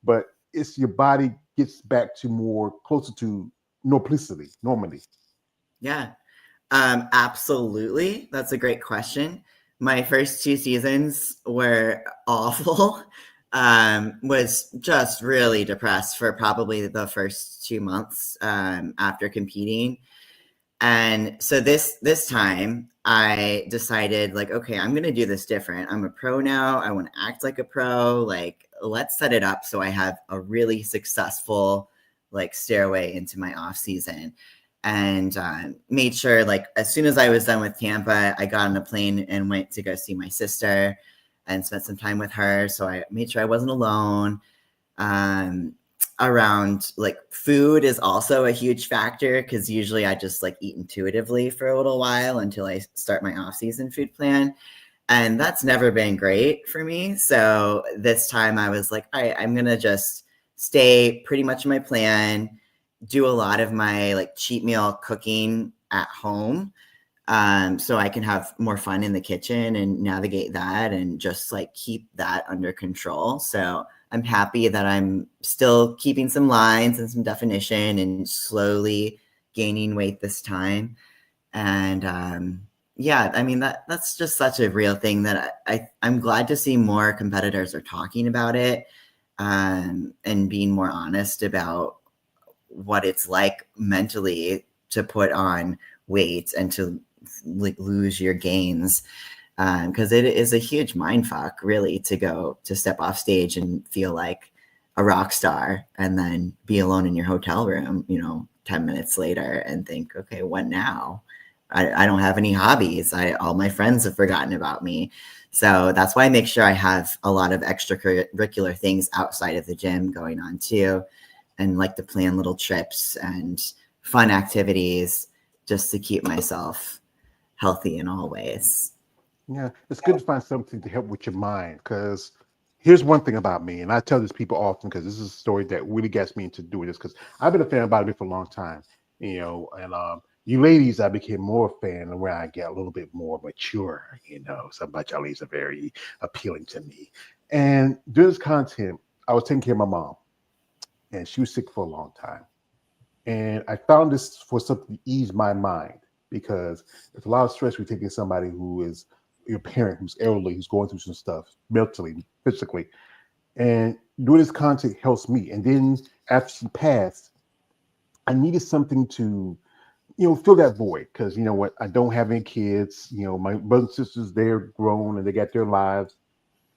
but it's your body gets back to more closer to normally.
Yeah. Absolutely. That's a great question. My first 2 seasons were awful. Was just really depressed for probably the first 2 months after competing. And so this time I decided, like, okay, I'm going to do this different. I'm a pro now. I want to act like a pro. Like, let's set it up so I have a really successful, like, stairway into my off season. And made sure, like, as soon as I was done with Tampa, I got on a plane and went to go see my sister and spent some time with her. So I made sure I wasn't alone. Um, Around, like, food is also a huge factor, because usually I just, like, eat intuitively for a little while until I start my off-season food plan. And that's never been great for me. So this time I was like, all right, I'm going to just stay pretty much in my plan, do a lot of my, like, cheat meal cooking at home, so I can have more fun in the kitchen and navigate that and just, like, keep that under control. So I'm happy that I'm still keeping some lines and some definition and slowly gaining weight this time. And yeah, I mean, that's just such a real thing that I'm glad to see more competitors are talking about it, and being more honest about what it's like mentally put on weight and to lose your gains, because it is a huge mind fuck, really, to step off stage and feel like a rock star and then be alone in your hotel room, 10 minutes later and think, okay, what now? I don't have any hobbies. All my friends have forgotten about me. So that's why I make sure I have a lot of extracurricular things outside of the gym going on too, and like to plan little trips and fun activities just to keep myself healthy in all ways.
Yeah, it's good to find something to help with your mind. Because here's one thing about me, and I tell this people often because this is a story that really gets me into doing this. Because I've been a fan about it for a long time, and you ladies, I became more a fan when I get a little bit more mature. Some about y'all ladies are very appealing to me. And doing this content, I was taking care of my mom, and she was sick for a long time. And I found this for something to ease my mind because it's a lot of stress when taking somebody who is your parent, who's elderly, who's going through some stuff mentally, physically. And doing this content helps me. And then after she passed, I needed something to, fill that void. Because you know what? I don't have any kids. My brothers and sisters, they're grown and they got their lives.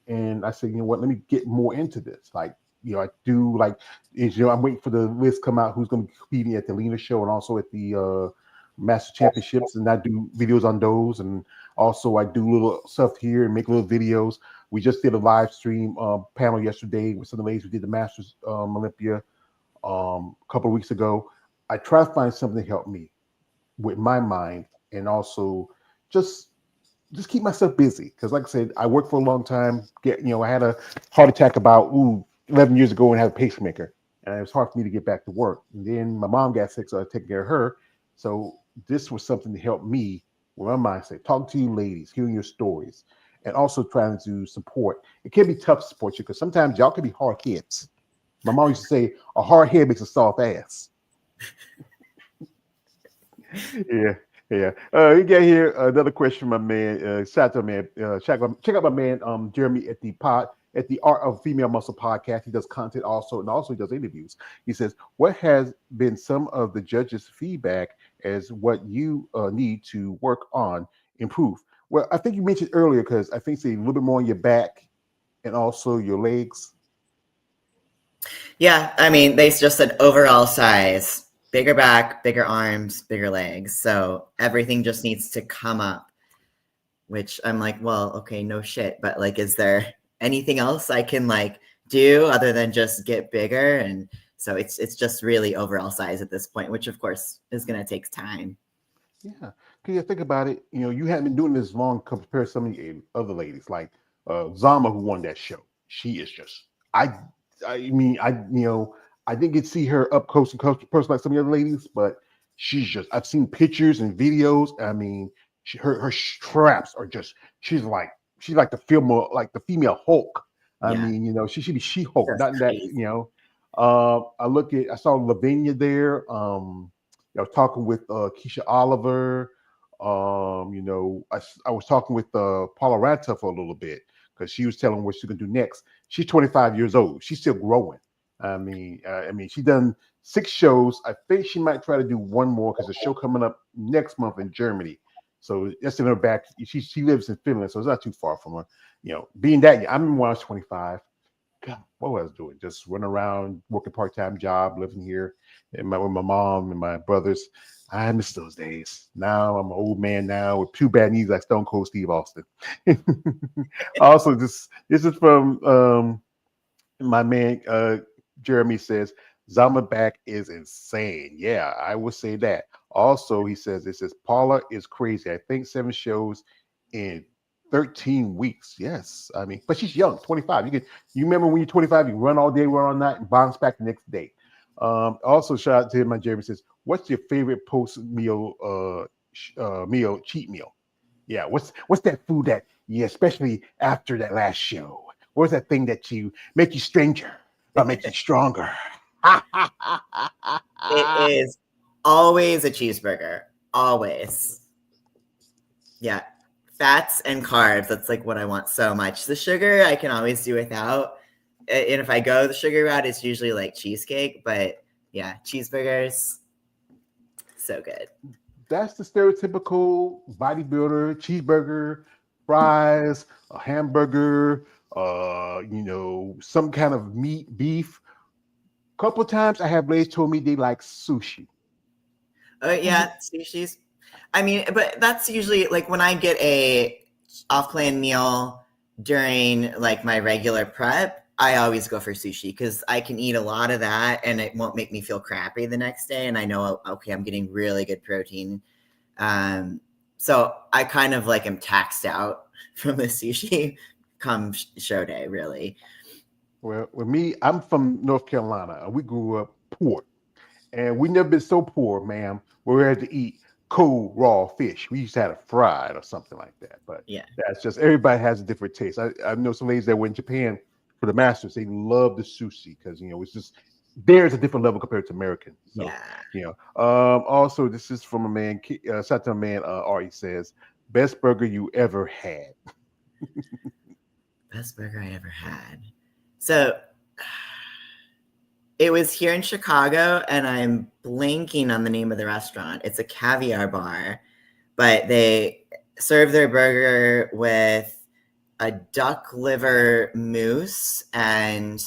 And I said, you know what, let me get more into this. Like, I do like, I'm waiting for the list to come out who's going to be competing at the Lena show and also at the Master Championships. And I do videos on those. And also I do little stuff here and make little videos. We just did a live stream panel yesterday with some of the ladies who did the Masters Olympia a couple of weeks ago. I try to find something to help me with my mind and also just keep myself busy because, like I said, I worked for a long time. I had a heart attack about 11 years ago and had a pacemaker, and it was hard for me to get back to work. And then my mom got sick, so I was taking care of her. So this was something to help me with my mindset. Talking to you ladies, hearing your stories, and also trying to support. It can be tough to support you because sometimes y'all can be hard heads. My mom used to say, "A hard head makes a soft ass." Yeah. Yeah. You get here another question from my man. Shout out to my man. Check out my man Jeremy at the Art of Female Muscle podcast. He does content also, and also he does interviews. He says, "What has been some of the judges' feedback as what you need to work on, improve?" Well, I think you mentioned earlier because I think it's a little bit more on your back and also your legs.
Yeah, I mean, they just said overall size, bigger back, bigger arms, bigger legs. So everything just needs to come up, which I'm like, well, okay, no shit. But like, is there anything else I can like do other than just get bigger? And so it's just really overall size at this point, which of course is going to take time.
Yeah, because you think about it, you haven't been doing this long compared to some of the other ladies, like Zama, who won that show. She is just, I mean, I didn't get to see her up close and personal like some of the other ladies, but she's just, I've seen pictures and videos. I mean, her straps are just, she's like the female Hulk. I
Yeah,
mean, she should be She-Hulk,
just
not that,
crazy.
I saw Lavinia there. I was talking with Keisha Oliver. I was talking with Paula Ranta for a little bit because she was telling what she's gonna do next. She's 25 years old. She's still growing. I mean, she done 6 shows. I think she might try to do one more because the show coming up next month in Germany. So that's in her back. She lives in Finland, so it's not too far from her. Being that young, I remember when I was 25. God, what was I doing? Just running around, working part-time job, living here with my mom and my brothers. I miss those days. Now I'm an old man now with 2 bad knees like Stone Cold Steve Austin. Also, this is from my man Jeremy says Zama back is insane. Yeah, I would say that. Also, he says Paula is crazy. I think 7 shows in 13 weeks. Yes. I mean, but she's young, 25. You remember when you're 25, you run all day, run all night, and bounce back the next day. Also, shout out to him. My Jeremy says, "What's your favorite post meal meal cheat meal?" Yeah, what's that food that especially after that last show? What's that thing that you make you stranger but make you stronger?
It is always a cheeseburger. Always. Yeah. Fats and carbs. That's like what I want so much. The sugar I can always do without. And if I go the sugar route, it's usually like cheesecake. But yeah, cheeseburgers, so good.
That's the stereotypical bodybuilder: cheeseburger, fries, a hamburger, some kind of meat, beef. Couple of times I have ladies told me they like sushi.
Oh yeah, sushi's. I mean, but that's usually like when I get a off-plan meal during like my regular prep. I always go for sushi because I can eat a lot of that and it won't make me feel crappy the next day. And I know, okay, I'm getting really good protein. So I kind of like am taxed out from the sushi come show day, really.
Well, with me, I'm from North Carolina. And we grew up poor, and we never been so poor, ma'am, where we had to eat cold raw fish. We used to have it fried or something like that. But
Yeah.
that's just everybody has a different taste. I know some ladies that went in Japan for the Masters. They love the sushi because it's just there's a different level compared to American. So,
Yeah.
Also, this is from a man. Shout out to a man. Ari says, "Best burger you ever had."
Best burger I ever had. So it was here in Chicago, and I'm blanking on the name of the restaurant. It's a caviar bar, but they serve their burger with a duck liver mousse and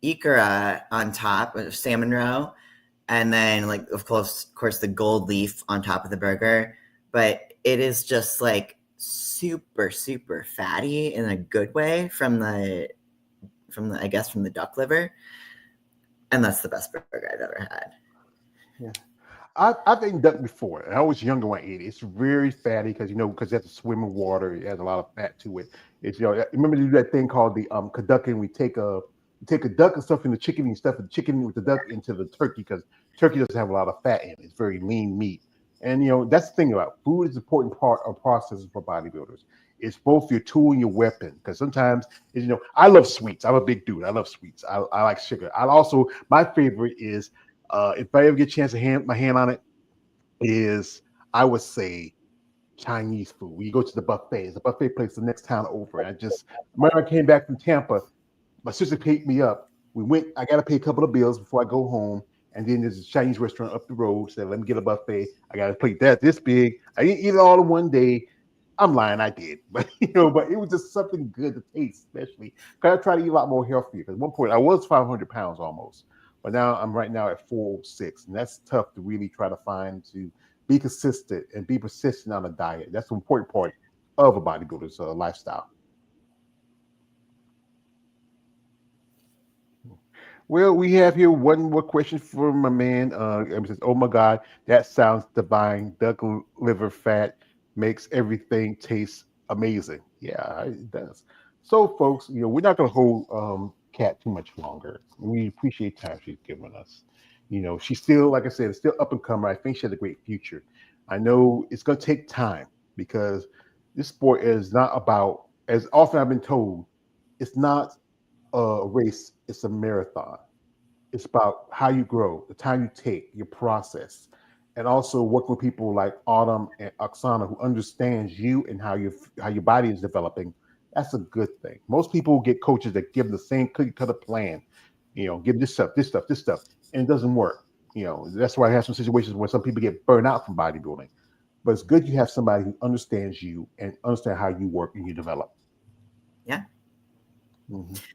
ikara on top, of salmon roe, and then like of course the gold leaf on top of the burger. But it is just like super super fatty in a good way from the I guess from the duck liver, and that's the best burger I've ever had.
Yeah. I've eaten duck before, and I was younger when I ate it. It's very fatty because because it has to swim in water. It has a lot of fat to it. It's remember to do that thing called the kaducking. We take a duck and stuff in the chicken and stuff the chicken with the duck into the turkey because turkey doesn't have a lot of fat in it. It's very lean meat, and that's the thing about food is an important part of processes for bodybuilders. It's both your tool and your weapon because sometimes I love sweets. I'm a big dude. I love sweets. I like sugar. I also my favorite is if I ever get a chance to my hand on it, is I would say Chinese food. We go to the buffet. It's a buffet place the next town over. And remember I came back from Tampa. My sister picked me up. We went. I got to pay a couple of bills before I go home. And then there's a Chinese restaurant up the road. Said, "Let me get a buffet. I got a plate this big. I didn't eat it all in one day." I'm lying, I did, but but it was just something good to taste, especially because I try to eat a lot more healthy. Because at one point I was 500 pounds almost, but now I'm right now at 406, and that's tough to really try to find to be consistent and be persistent on a diet. That's an important part of a bodybuilder's lifestyle. Well, we have here one more question from my man. It says, "Oh my God, that sounds divine. Duck liver fat makes everything taste amazing." Yeah, it does. So, folks, we're not going to hold Kat too much longer. We appreciate the time she's given us. She's still, like I said, still up and coming. I think she has a great future. I know it's going to take time because this sport is not about, as often I've been told, it's not a race, it's a marathon. It's about how you grow, the time you take, your process, and also working with people like Autumn and Oksana who understands you and how your body is developing. That's a good thing. Most people get coaches that give them the same cookie cutter plan. Give this stuff, this stuff, this stuff, and it doesn't work. That's why I have some situations where some people get burned out from bodybuilding. But it's good you have somebody who understands you and understand how you work and you develop.
Yeah.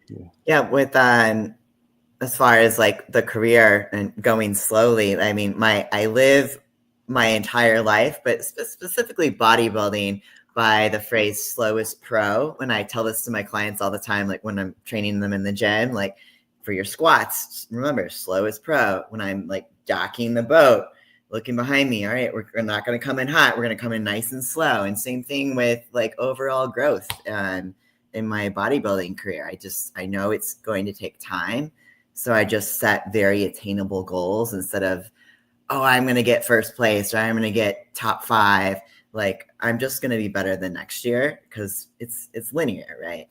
Yeah.
Yeah. With as far as like the career and going slowly, I mean, I live my entire life, but specifically bodybuilding by the phrase slowest pro. When I tell this to my clients all the time, like when I'm training them in the gym, like for your squats, remember slowest pro. When I'm like docking the boat, looking behind me, all right, we're not going to come in hot. We're going to come in nice and slow. And same thing with like overall growth in my bodybuilding career. I know it's going to take time. So I just set very attainable goals instead of, oh, I'm going to get first place or I'm going to get top 5. Like I'm just going to be better than next year because it's linear, right?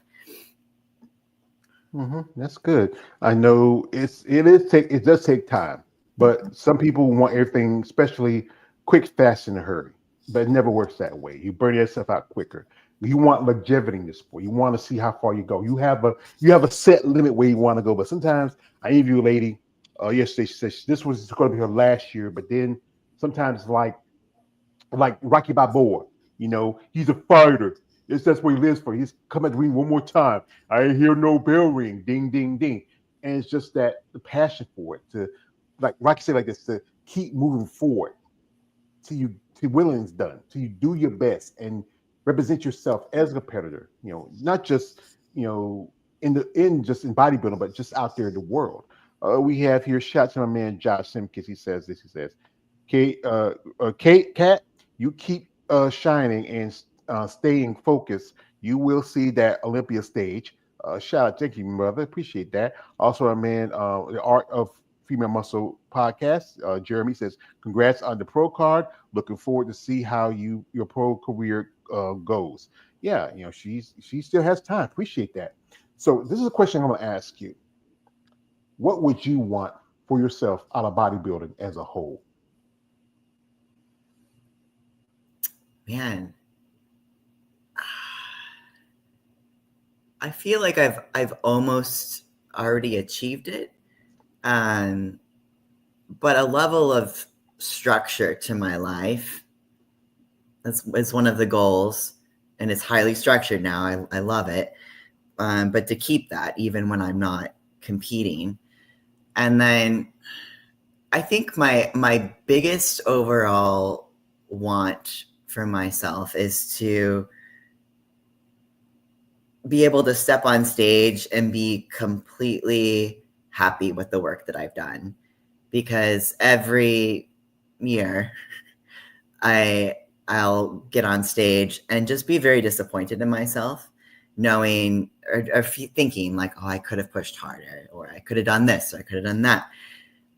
That's good. I know it does take time, but some people want everything, especially quick, fast, in a hurry. But it never works that way. You burn yourself out quicker. You want longevity in this sport. You want to see how far you go. You have a set limit where you want to go. But sometimes I interview a lady yesterday. She said this was going to be her last year, but then sometimes like Rocky Balboa, he's a fighter. That's what he lives for. He's come at the ring one more time. I ain't hear no bell ring, ding, ding, ding. And it's just that the passion for it to, like Rocky said, like this, to keep moving forward till willing's done, till you do your best and represent yourself as a competitor. Not just just in bodybuilding, but just out there in the world. We have here shout to my man Josh Simkins. He says this. He says, Kate, Cat, you keep shining and staying focused. You will see that Olympia stage. Shout out, thank you, mother. Appreciate that. Also, our man, the Art of Female Muscle podcast. Jeremy says, congrats on the pro card. Looking forward to see how your pro career goes. Yeah, she still has time. Appreciate that. So this is a question I'm going to ask you. What would you want for yourself out of bodybuilding as a whole?
Man, I feel like I've almost already achieved it. But a level of structure to my life is one of the goals, and it's highly structured now. I love it. But to keep that even when I'm not competing. And then I think my biggest overall want for myself is to be able to step on stage and be completely happy with the work that I've done. Because every year I'll get on stage and just be very disappointed in myself, knowing or thinking like, oh, I could have pushed harder, or I could have done this, or I could have done that.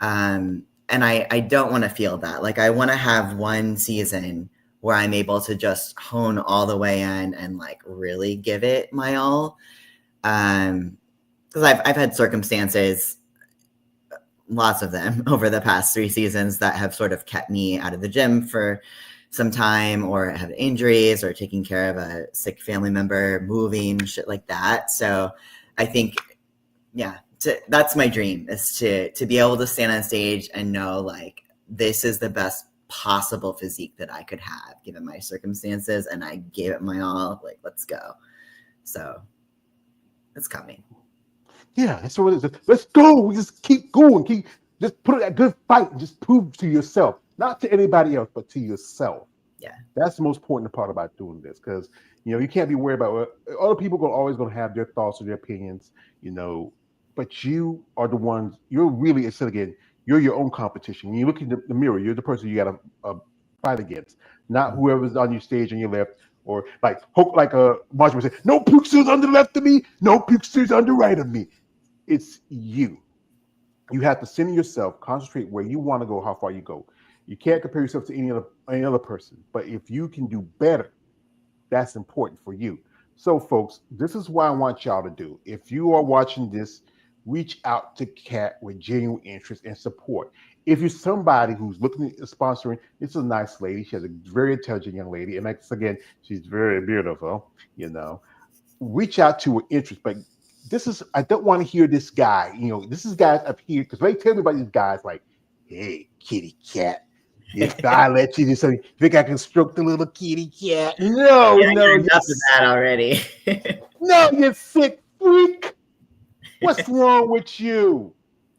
And I don't want to feel that. Like, I want to have one season where I'm able to just hone all the way in and like really give it my all. Because I've had circumstances, lots of them over the past 3 seasons, that have sort of kept me out of the gym for some time, or have injuries, or taking care of a sick family member, moving, shit like that. So I think, yeah, that's my dream, is to be able to stand on stage and know like this is the best possible physique that I could have given my circumstances, and I gave it my all. Like, let's go. So it's coming.
Yeah, that's what it is. Let's go. We just keep going. Just put that good fight and just prove to yourself, not to anybody else, but to yourself.
Yeah,
that's the most important part about doing this, because you can't be worried about other people. Always going to have their thoughts or their opinions, but you are the ones. You're really, again, you're your own competition. When you look in the mirror, you're the person you got to fight against, not whoever's on your stage on your left, or like Marshall would say, no pukesters on the left of me, no pukesters on the right of me. It's you. You have to center yourself, concentrate where you want to go, how far you go. You can't compare yourself to any other person, but if you can do better, that's important for you. So, folks, this is what I want y'all to do. If you are watching this, reach out to Kat with genuine interest and support. If you're somebody who's looking at sponsoring, this is a nice lady. She has a very intelligent young lady, and again, she's very beautiful. Reach out to her interest, but I don't want to hear this guy. This is guys up here, because they tell me about these guys like, hey, kitty cat, if I let you do something, you think I can stroke the little kitty cat? No,
enough of that already.
No, you sick freak. What's wrong with you?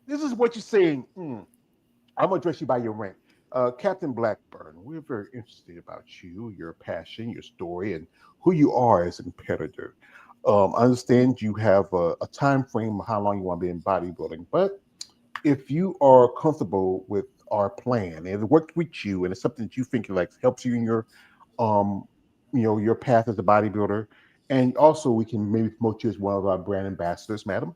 This is what you're saying. I'm gonna address you by your rank. Captain Blackburn, we're very interested about you, your passion, your story, and who you are as a competitor. I understand you have a time frame of how long you want to be in bodybuilding, but if you are comfortable with our plan and it worked with you, and it's something that you think like helps you in your your path as a bodybuilder, and also we can maybe promote you as one of our brand ambassadors, madam,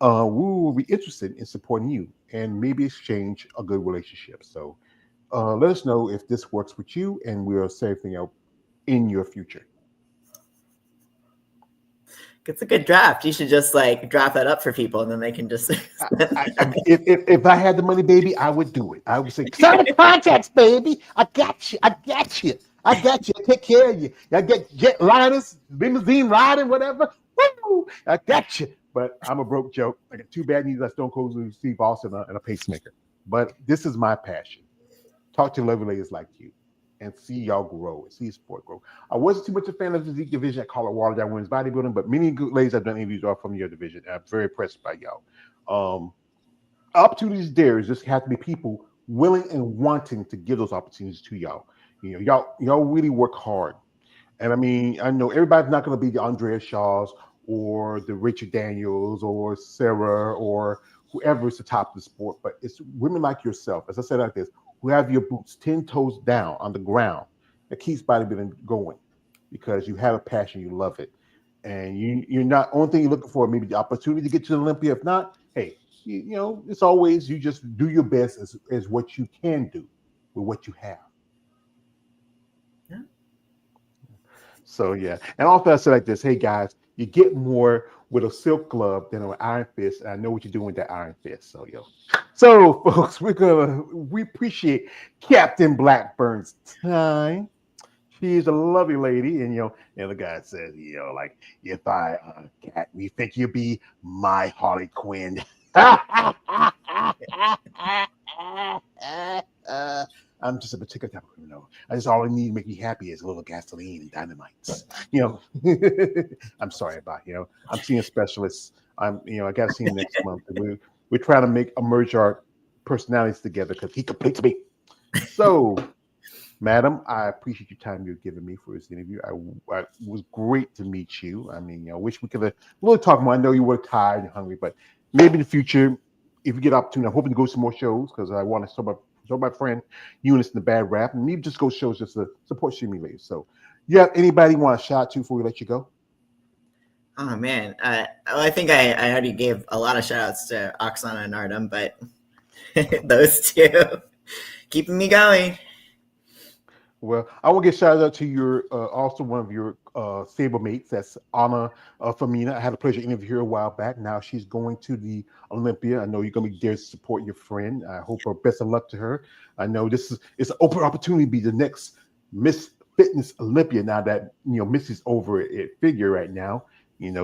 we will be interested in supporting you and maybe exchange a good relationship. So let us know if this works with you, and we'll say everything else in your future.
It's a good draft. You should just like draft that up for people, and then they can just.
If I had the money, baby, I would do it. I would say, sign the contracts, baby. I got you. I got you. I got you. I take care of you. I get jet liners, limousine riding, whatever. Woo! I got you. but I'm a broke joke. I got two bad knees like Stone Cold Steve Austin and a pacemaker. But this is my passion. Talk to lovely ladies like you and see y'all grow and see sport grow. I wasn't too much a fan of the physique division at Colorado that women's bodybuilding, but many good ladies I've done interviews are from your division. I'm very impressed by y'all. Opportunities there just have to be people willing and wanting to give those opportunities to y'all. Y'all really work hard. And I mean, I know everybody's not going to be the Andrea Shaws or the Richard Daniels or Sarah or whoever is the top of the sport, but it's women like yourself, as I said like this, who have your boots 10 toes down on the ground that keeps bodybuilding going because you have a passion, you love it. And you're not, only thing you're looking for, maybe the opportunity to get to the Olympia. If not, hey, it's always, you just do your best as what you can do with what you have. So yeah, and also I said like this, hey guys, you get more with a silk glove than an iron fist. And I know what you're doing with that iron fist. So folks, we appreciate Captain Blackburn's time. She's a lovely lady, and the guy says, like if I cat, we think you'd be my Harley Quinn. I'm just a particular type of criminal. I just all I need to make me happy is a little gasoline and dynamites. I'm sorry about I'm seeing specialists. I got to see him next month. We're trying to merge our personalities together because he completes me. So, madam, I appreciate your time you've given me for this interview. I was great to meet you. I mean, I wish we could have really talked more. I know you were tired and hungry, but maybe in the future, if you get opportunity, I'm hoping to go to some more shows because I want to show my friend Eunice in the bad rap, and maybe just go shows just to support Shimmy Ladies. So, you have anybody you want to shout out to before we let you go?
Oh man, I think I already gave a lot of shout outs to Oksana and Artem, but those two keeping me going.
Well, I will get shout out to your also one of your stable mates. That's Anna Famina. I had a pleasure interview her a while back. Now she's going to the Olympia. I know you're going to be there to support your friend. I hope her best of luck to her. I know it's an open opportunity to be the next Miss Fitness Olympia. Now that Missy's over at figure right now.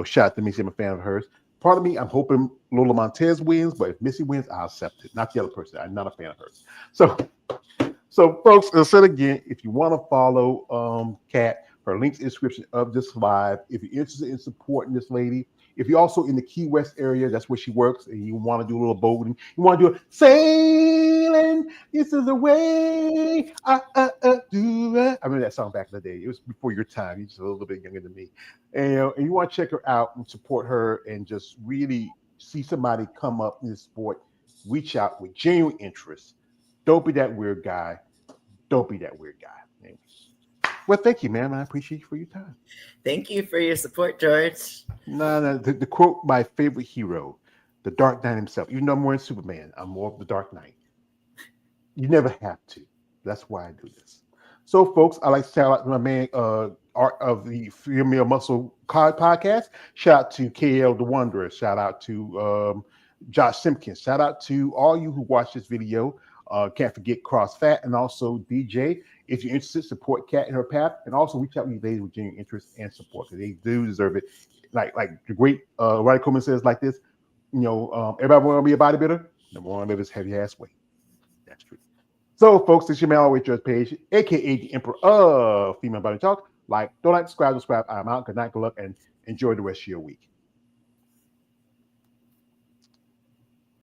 Shout out to Missy. I'm a fan of hers. Part of me, I'm hoping Lola Montez wins, but if Missy wins, I'll accept it. Not the other person. I'm not a fan of hers. So, folks, I said again, if you want to follow Kat, her links in the description of this live. If you're interested in supporting this lady, if you're also in the Key West area, that's where she works, and you want to do a little boating, you want to do a sailing, this is the way I do it. I remember that song back in the day. It was before your time. You're just a little bit younger than me. And you want to check her out and support her and just really see somebody come up in this sport, reach out with genuine interest. Don't be that weird guy. Don't be that weird guy. Anyway. Well, thank you, man. I appreciate you for your time.
Thank you for your support, George.
No, the quote, my favorite hero, the Dark Knight himself. Even though I'm more in Superman, I'm more of the Dark Knight. You never have to. That's why I do this. So, folks, I like to shout out to my man, Art of the Female Muscle podcast. Shout out to KL the Wanderer. Shout out to Josh Simpkins. Shout out to all you who watch this video. Can't forget CrossFat and also DJ. If you're interested, support Kat in her path, and also reach out to these ladies with genuine interest and support because they do deserve it. Like the great Roddy Coleman says, like this, everybody want to be a bodybuilder. Number one, live this heavy ass weight. That's true. So, folks, this is your man always Judge Page, aka the Emperor of Female Body Talk. Don't like, subscribe. I'm out. Good night, good luck, and enjoy the rest of your week.